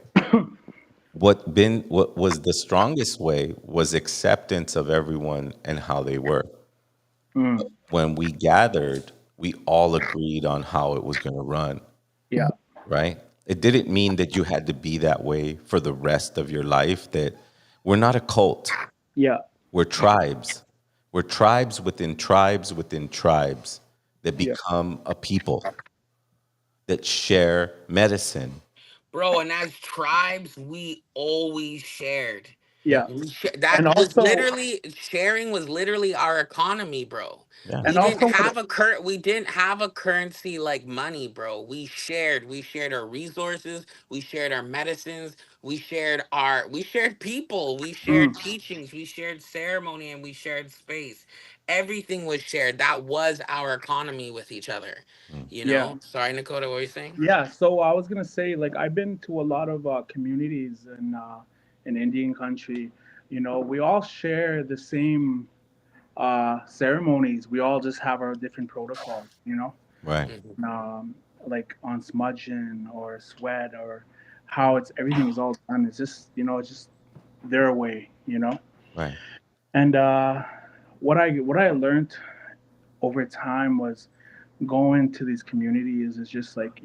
What was the strongest way was acceptance of everyone and how they were. Mm, When we gathered, we all agreed on how it was going to run, yeah. right? It didn't mean that you had to be that way for the rest of your life. That we're not a cult. Yeah. We're tribes. We're tribes within tribes within tribes that Yeah. become a people that share medicine. Bro, and as tribes, we always shared. Yeah. Yeah. That And was also literally sharing was literally our economy, bro. Yeah. and We didn't also what have a currency like money, bro. We shared our resources, we shared our medicines, we shared people, we shared mm, teachings, we shared ceremony, and we shared space. Everything was shared. That was our economy with each other. yeah. Sorry, Dakota, what were you saying? Yeah, so I was gonna say, like, I've been to a lot of communities in Indian country. We all share the same ceremonies. We all just have our different protocols. Right. Mhm. Like on smudging or sweat or how it's everything is all done. It's just their way. Right. And what I learned over time was going to these communities is just like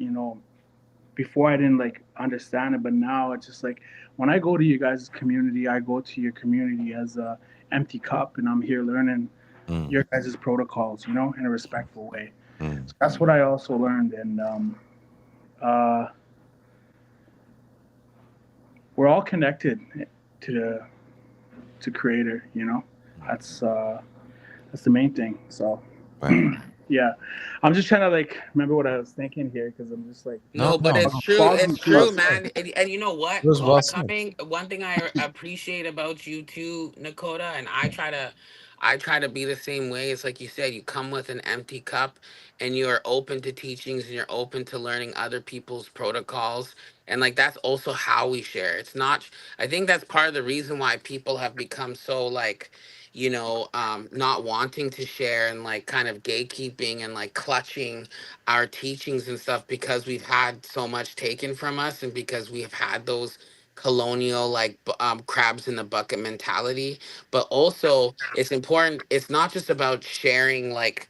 before I didn't like understand it, but now it's just like when I go to you guys' community, I go to your community as a empty cup, and I'm here learning Mm. your guys' protocols, in a respectful way. Mm. So that's what I also learned, and uh, we're all connected to the to Creator. That's the main thing. So Right. yeah, I'm just trying to like remember what I was thinking here because I'm just like No, No, but no. it's true. foggy It's too. true, man. And you know what? It was well said. Coming, one thing I appreciate about you too, Nakota, and I try to be the same way. It's like you said, you come with an empty cup and you're open to teachings and you're open to learning other people's protocols. And like that's also how we share. It's not I think that's part of the reason why people have become so like not wanting to share and like kind of gatekeeping and like clutching our teachings and stuff because we've had so much taken from us and because we have had those colonial like crabs in the bucket mentality. But also it's important, it's not just about sharing like,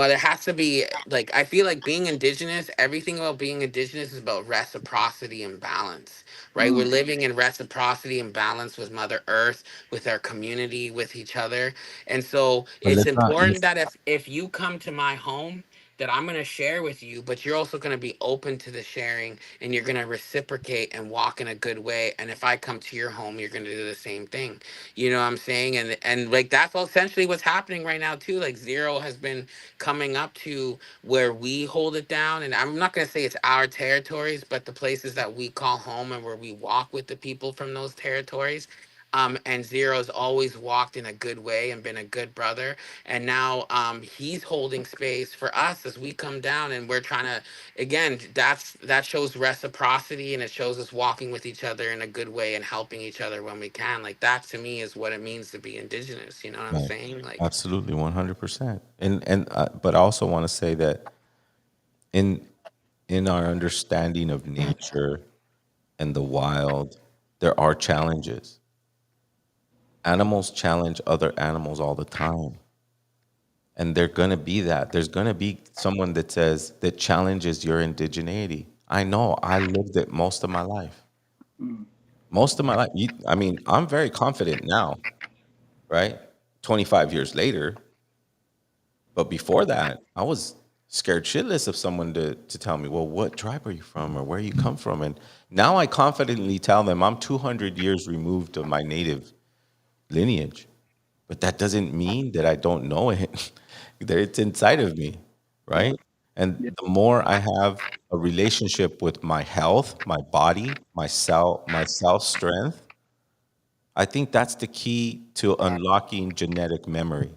there has to be like, I feel like being indigenous, everything about being indigenous is about reciprocity and balance, right? We're living in reciprocity and balance with Mother Earth, with our community, with each other. And so But it's let's not. important that if you come to my home, that I'm going to share with you, but you're also going to be open to the sharing and you're going to reciprocate and walk in a good way. And if I come to your home, you're going to do the same thing. You know what I'm saying? And like that's essentially what's happening right now too. Like Zero has been coming up to where we hold it down, and I'm not going to say it's our territories, but the places that we call home and where we walk with the people from those territories. And Zero's always walked in a good way and been a good brother. And now he's holding space for us as we come down and we're trying to, again, that shows reciprocity and it shows us walking with each other in a good way and helping each other when we can. Like that to me is what it means to be indigenous. You know what I'm Right. saying? Like, Absolutely, 100%. But I also want to say that in in our understanding of nature and the wild, there are challenges. Animals challenge other animals all the time. And they're going to be that. There's going to be someone that says that challenges your indigeneity. I know. I lived it most of my life. Most of my life. I mean, I'm very confident now, right? 25 years later. But before that, I was scared shitless of someone to tell me, well, what tribe are you from or where you come from? And now I confidently tell them I'm 200 years removed of my native lineage. But that doesn't mean that I don't know it, that it's inside of me, right? And the more I have a relationship with my health, my body, my self strength, I think that's the key to unlocking genetic memory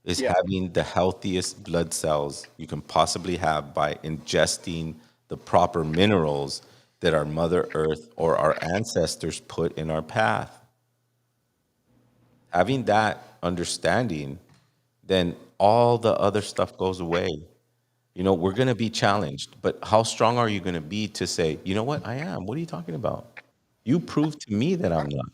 is Yeah. having the healthiest blood cells you can possibly have by ingesting the proper minerals that our Mother Earth or our ancestors put in our path. Having that understanding, then all the other stuff goes away. We're going to be challenged, but how strong are you going to be to say, you know what, I am? What are you talking about? You prove to me that I'm not,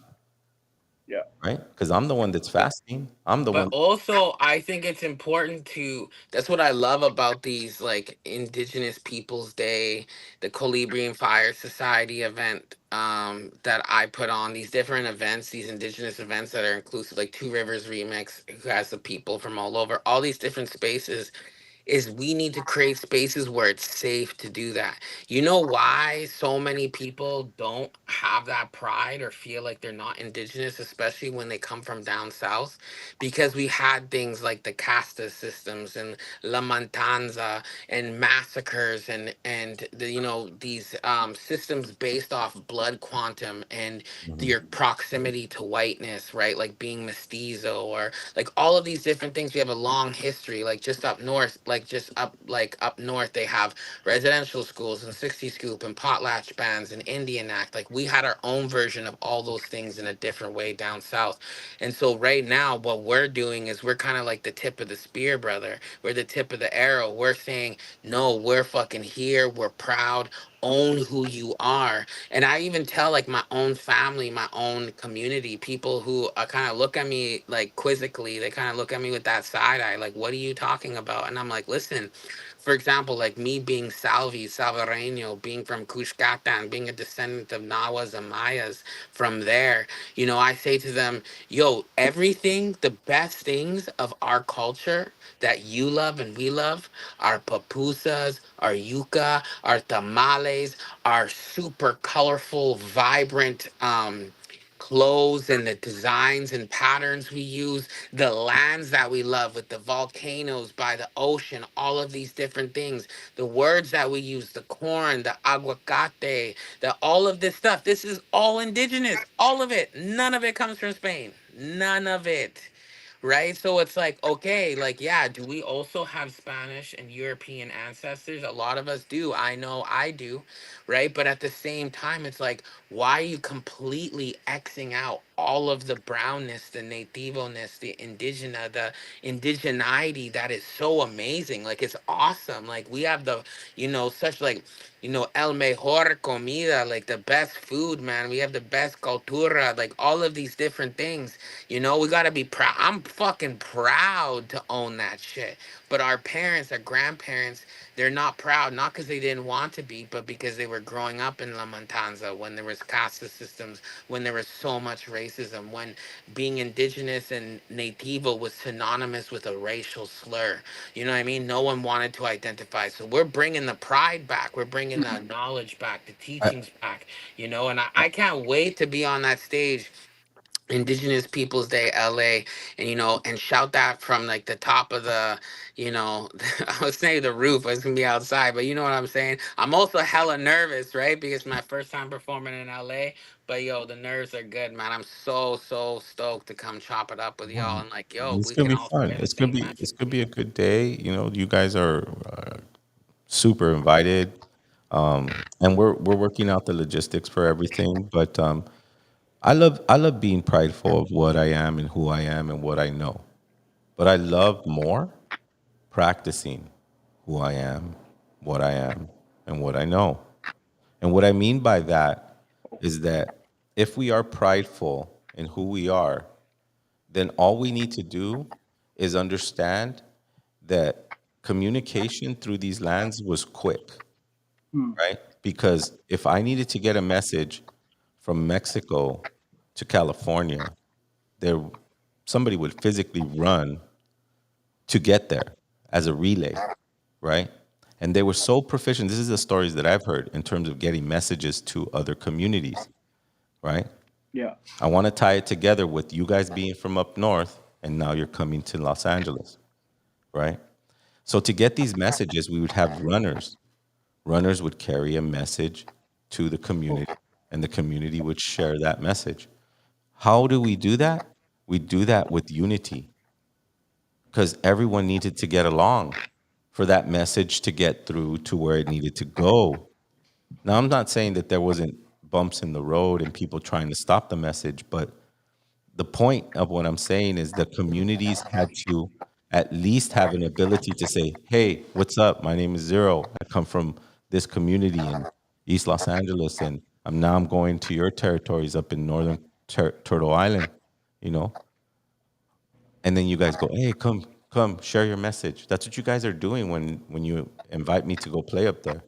Yeah. right? Because I'm the one that's fasting. I'm the but one. also I think it's important to, that's what I love about these like Indigenous Peoples Day, the Colibrian Fire Society event that I put on, these different events, these indigenous events that are inclusive, like Two Rivers Remix, who has the people from all over, all these different spaces, is we need to create spaces where it's safe to do that. You know why so many people don't have that pride or feel like they're not indigenous, especially when they come from down south? Because we had things like the casta systems and La Matanza and massacres and these systems based off blood quantum and Mhm. your proximity to whiteness, right? Like being mestizo or like all of these different things. We have a long history, like just up north, like up north they have residential schools and 60 scoop and potlatch bands and Indian Act. Like we had our own version of all those things in a different way down south. And so right now what we're doing is we're kind of like the tip of the spear, brother. We're the tip of the arrow. We're saying no, we're fucking here, we're proud, own who you are. And I even tell like my own family, my own community, people who kind of look at me like quizzically, they kind of look at me with that side eye, like, what are you talking about? And I'm like, listen, for example, like me being Salvareño, being from Cuscatan, being a descendant of Nahuas and Mayas from there, I say to them, yo, everything, the best things of our culture that you love and we love, our pupusas, our yuca, our tamales, our super colorful, vibrant clothes and the designs and patterns we use, the lands that we love with the volcanoes by the ocean, all of these different things, the words that we use, the corn, the aguacate, the all of this stuff. This is all indigenous, all of it. None of it comes from Spain. None of it. Right? So it's like, okay, like, yeah, do we also have Spanish and European ancestors? A lot of us do. I know I do. Right? But at the same time, it's like, why are you completely Xing out all of the brownness, the nativo-ness, the indigena, the indigeneity that is so amazing. Like it's awesome. Like we have the, such like, el mejor comida, like the best food, man. We have the best cultura, like all of these different things. We gotta be proud. I'm fucking proud to own that shit. But our parents, our grandparents, they're not proud, not because they didn't want to be, but because they were growing up in La Matanza when there was caste systems, when there was so much racism, when being indigenous and nativo was synonymous with a racial slur. You know what I mean? No one wanted to identify. So we're bringing the pride back. We're bringing the knowledge back, the I, teachings back, and I can't wait to be on that stage, Indigenous Peoples Day LA, and and shout that from like the top of the, I was saying the roof, it's gonna be outside, but you know what I'm saying. I'm also hella nervous, right? Because it's my first time performing in LA. But yo, the nerves are good, man. I'm so stoked to come chop it up with y'all, and like, yo, it's we gonna can be all fun. share the same It's message. gonna be a good day. You guys are super invited, and we're working out the logistics for everything. But I love being prideful of what I am and who I am and what I know. But I love more practicing who I am, what I am, and what I know. And what I mean by that is that if we are prideful in who we are, then all we need to do is understand that communication through these lands was quick, right? Because if I needed to get a message from Mexico to California, there somebody would physically run to get there as a relay, right? And they were so proficient. This is the stories that I've heard in terms of getting messages to other communities, right? Yeah. I want to tie it together with you guys being from up north and now you're coming to Los Angeles, right? So to get these messages, we would have runners. Runners would carry a message to the community and the community would share that message. How do we do that? We do that with unity because everyone needed to get along for that message to get through to where it needed to go. Now, I'm not saying that there wasn't bumps in the road and people trying to stop the message, but the point of what I'm saying is the communities had to at least have an ability to say, "Hey, what's up? My name is Zero. I come from this community in East Los Angeles, and I'm going to your territories up in northern Turtle Island, you know." And then you guys go, "Hey, come, share your message." That's what you guys are doing when you invite me to go play up there,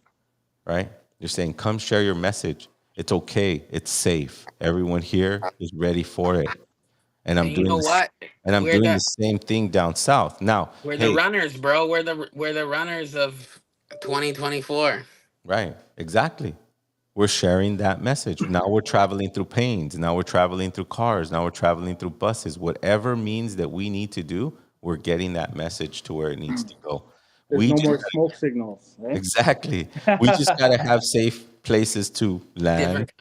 right? You're saying, "Come, share your message. It's okay. It's safe. Everyone here is ready for it." And And I'm you doing know this, what? and I'm We're doing the the same thing down south. Now, we're the hey, runners, bro. We're the runners of 2024. right, exactly. We're sharing that message. Now we're traveling through planes. Now we're traveling through cars. Now we're traveling through buses. Whatever means that we need to do, we're getting that message to where it needs to go. There's We no just more smoke signals, right? exactly. We just got to have safe places to land, Different.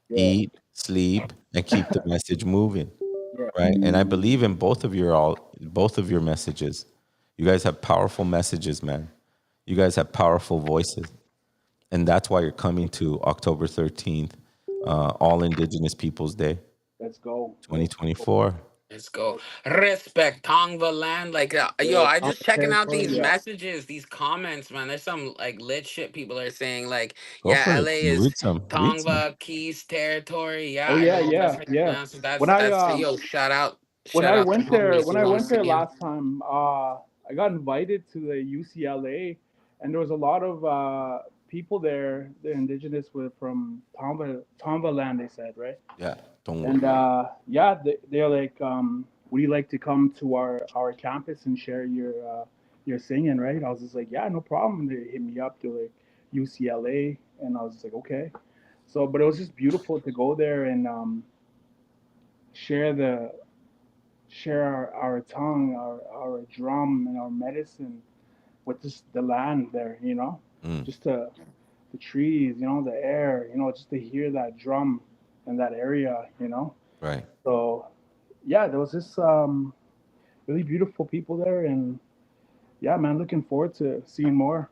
Yeah. eat, sleep, and keep the message moving. Yeah. Right? And I believe in both of your messages. You guys have powerful messages, man. You guys have powerful voices. And that's why you're coming to October 13th, All Indigenous Peoples Day, Let's go. Let's go. 2024. Let's go. Respect Tongva land. Like, yo, Yeah. I On just the checking out territory. these Yeah. messages, these comments, man. There's some like lit shit people are saying. Like, Go for yeah, it. LA is Read some. Read some. Tongva Keys territory. Yeah, Oh I yeah, know that's yeah, how you yeah. pronounce it. When That's yo, shout out, when shout I out to went there homies when who I I'm went there seeing. last time, I got invited to the UCLA, and there was a lot of people there. They're indigenous with from Tomba land. They said right, Yeah. Don't and worry. yeah, they're like, would you like to come to our campus and share your singing? Right? I was just like, yeah, no problem. They hit me up. They're like UCLA, and I was just like, okay. So, but it was just beautiful to go there and share the share our tongue, our drum, and our medicine with just the land there, Mm, just the trees, the air, just to hear that drum in that area. right. So yeah, there was this really beautiful people there, and yeah, man, looking forward to seeing more.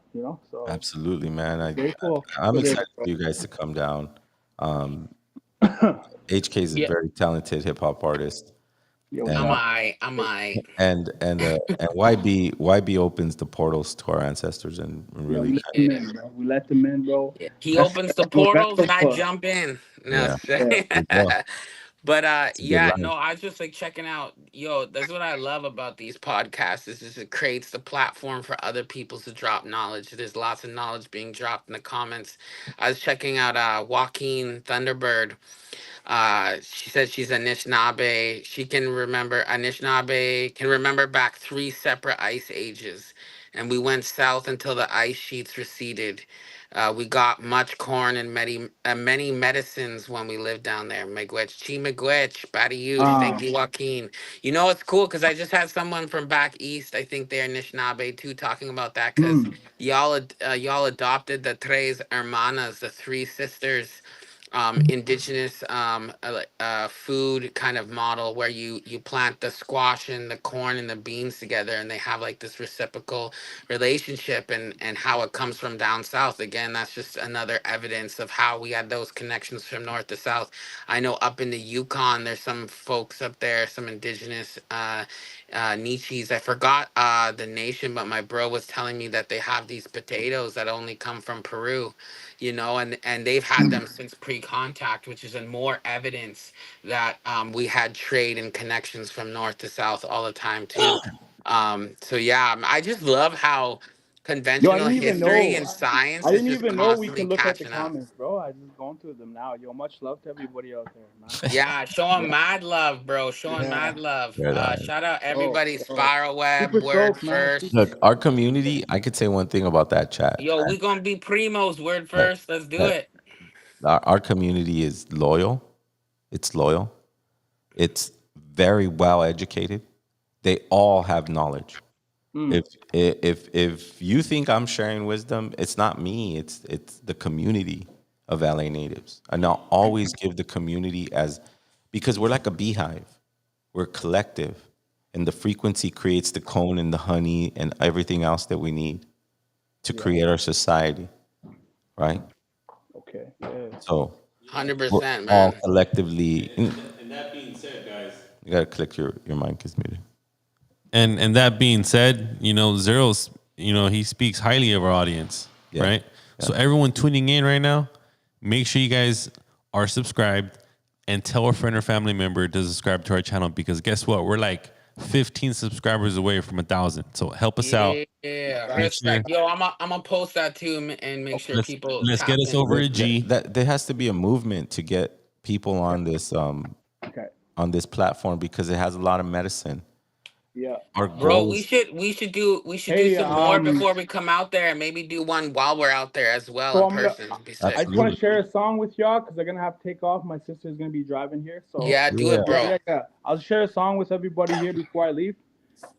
So Absolutely, man. grateful I'm for this, excited bro. for you guys to come down. Um, HK is a Yeah, very talented hip hop artist, Yo, and Doc. I'm I. and YB opens the portals to our ancestors and Yeah, really we let kind them Yeah. in, bro. We let them in, bro. Yeah. He That's opens the no, that's portals the and I fuck. jump in. of No, Yeah. there you go. but It's a good yeah, line. no, I was just like checking out. Yo, that's what I love about these podcasts is just it creates the platform for other people to drop knowledge. There's lots of knowledge being dropped in the comments. I was checking out Joaquin Thunderbird. She said she's Anishinaabe. She can remember Anishinaabe can remember back three separate ice ages, and we went south until the ice sheets receded. We got much corn and many medicines when we lived down there. Miigwech, chi miigwech, badiush. Thank you, Joaquin. You know it's cool because I just had someone from back east. I think they're Anishinaabe too, talking about that because y'all adopted the tres hermanas, the three sisters indigenous food kind of model where you plant the squash and the corn and the beans together and they have like this reciprocal relationship and how it comes from down south. Again, that's just another evidence of how we had those connections from north to south. I know up in the Yukon there's some folks up there, some indigenous Nietzsche's. I forgot the nation, but my bro was telling me that they have these potatoes that only come from Peru, you know, and they've had them since pre-contact, which is a more evidence that we had trade and connections from north to south all the time too. So yeah, I just love how Yo, I conventional didn't even history know. and science I is didn't just even know we constantly could look at the catching up. comments, bro. I just going through them now. Yo, much love to everybody out there, man. Yeah, showing mad love, bro. Showing Yeah. mad love. Right on. Shout out Oh, everybody. oh. Spiral Web, Super Word stoked, man. First. Look, our community. I could say one thing about that chat. Yo, we gonna be primos. Word That, First. Let's do that it. our community is loyal. It's loyal. It's very well educated. They all have knowledge. If you think I'm sharing wisdom, it's not me. It's the community of LA natives. And I'll always give the community as because we're like a beehive. We're collective, and the frequency creates the cone and the honey and everything else that we need to create our society, right? Okay. Yeah. So we're 100%, all man. collectively. And that being said, guys. You gotta click your mic is muted. And that being said, you know, Zero's, you know, he speaks highly of our audience, Yeah. right? So everyone tuning in right now, make sure you guys are subscribed and tell a friend or family member to subscribe to our channel because guess what? We're like 15 subscribers away from 1,000. So help us out. Yeah, Make sure respect. Yo, I'm gonna post that too and make sure people let's tap get us in. over a G. That there has to be a movement to get people on this Okay. on this platform because it has a lot of medicine. Yeah. Our Bro, goals. we should do Hey, some more before we come out there and maybe do one while we're out there as well so in I'm gonna. person. Be I sick. just want Absolutely. to share a song with y'all because I'm gonna have to take off. My sister's gonna be driving here, so Yeah, do Yeah. it, bro. yeah. I'll share a song with everybody here before I leave,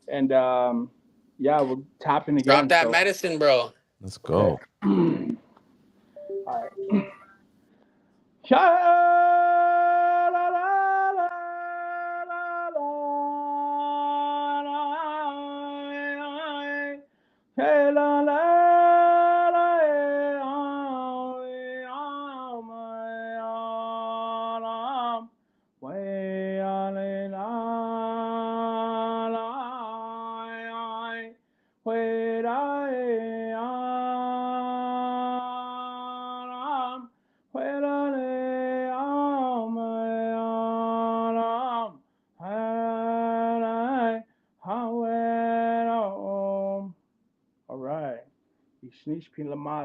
and yeah, we'll tap in Drop again. that So, medicine, bro. Let's go. all right. Sha la la la la la. Hey la la la la. Way la la la. Way la la. All right.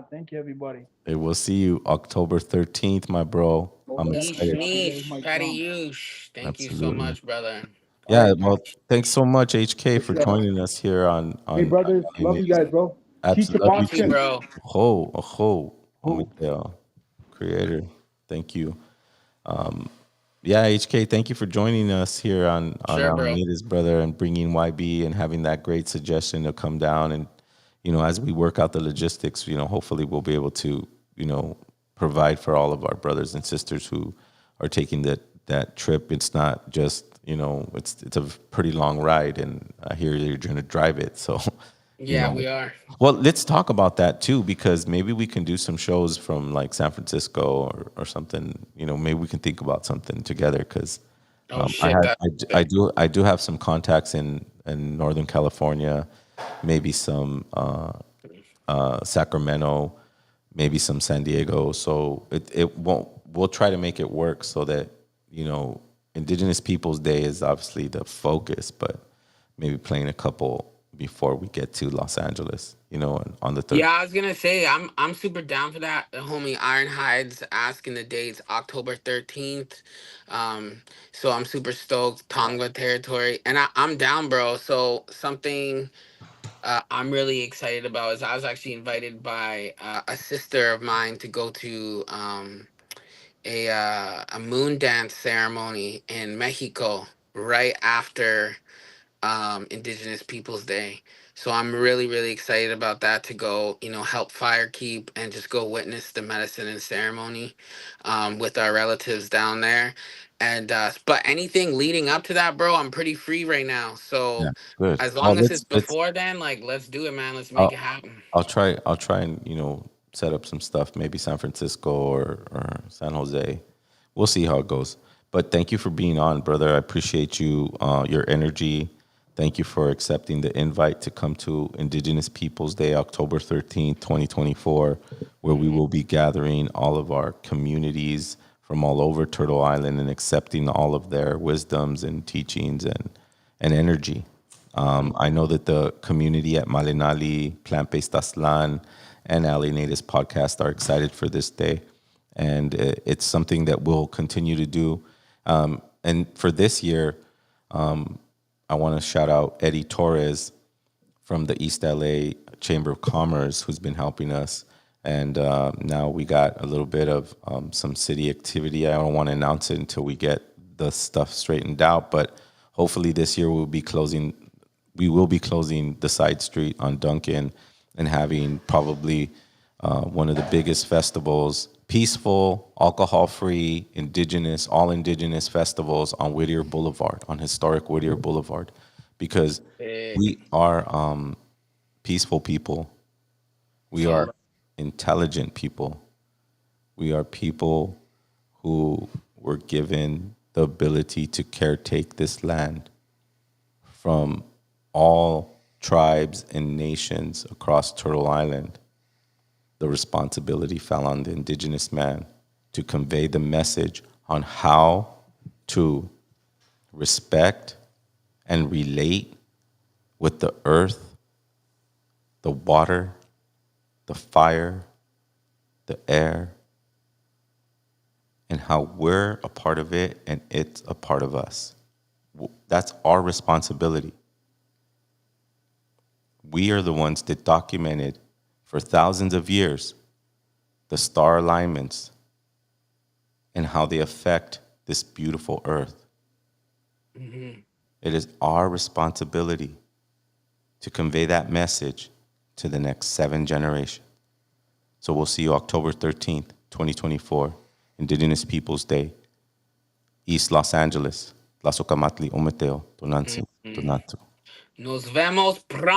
Thank you, everybody. Hey, we'll see you October 13th, my bro. I'm Yeesh, excited. neesh, patty yoosh. Thank you so Absolutely. much, brother. All Yeah, right. well, thanks so much, HK, For for sure. joining us here Hey, on brothers. Love you guys, bro. Teach your Absolutely. You too, boxing. bro. Ho, creator. Thank you. Yeah, HK, thank you for joining us here on Sure, bro. Alameda, brother, and bringing YB and having that great suggestion to come down. And, you know, as we work out the logistics, you know, hopefully we'll be able to, you know, provide for all of our brothers and sisters who are taking that trip. It's not just, you know, it's a pretty long ride, and I hear you're going to drive it. So you Yeah, know. we are. Well, let's talk about that too, because maybe we can do some shows from like San Francisco or something. You know, maybe we can think about something together because Oh I shit, have that. I do have some contacts in Northern California, maybe some Sacramento, maybe some San Diego. So it won't. We'll try to make it work so that you know Indigenous Peoples Day is obviously the focus, but maybe playing a couple before we get to Los Angeles. You know, on the third. Yeah, I was gonna say I'm super down for that. The homie Ironhide's asking the dates October 13th. Um, so I'm super stoked. Tonga territory, and I'm down, bro. So something I'm really excited about is I was actually invited by a sister of mine to go to a moon dance ceremony in Mexico right after Indigenous Peoples Day. So I'm really, really excited about that to go, help Firekeep and just go witness the medicine and ceremony with our relatives down there. And but anything leading up to that, bro, I'm pretty free right now. Yeah, So good. as Well, long as it's let's. before then, like let's do it, man. Let's make it I'll happen. I'll try and set up some stuff. Maybe San Francisco or San Jose. We'll see how it goes. But thank you for being on, brother. I appreciate you, your energy. Thank you for accepting the invite to come to Indigenous Peoples Day, October 13th, 2024, where we will be gathering all of our communities from all over Turtle Island and accepting all of their wisdoms and teachings and energy. I know that the community at Malinali, Plant-Based Aslan, and Alienatus podcast are excited for this day. And it's something that we'll continue to do. And for this year, I want to shout out Eddie Torres from the East LA Chamber of Commerce, who's been helping us. And now we got a little bit of some city activity. I don't want to announce it until we get the stuff straightened out, but hopefully this year we will be closing the side street on Duncan and having probably one of the biggest festivals, peaceful, alcohol-free, all indigenous festivals on Whittier Boulevard, on historic Whittier Boulevard, because we are peaceful people. We are intelligent people. We are people who were given the ability to caretake this land from all tribes and nations across Turtle Island. The responsibility fell on the indigenous man to convey the message on how to respect and relate with the earth, the water, the fire, the air, and how we're a part of it and it's a part of us. That's our responsibility. We are the ones that documented for thousands of years the star alignments and how they affect this beautiful earth. Mm-hmm. It is our responsibility to convey that message to the next 7 generations. So we'll see you October 13th, 2024, Indigenous Peoples Day, East Los Angeles, Tlazocamatli, Umeteo, Tonantzin, Tonantu. Nos vemos pronto.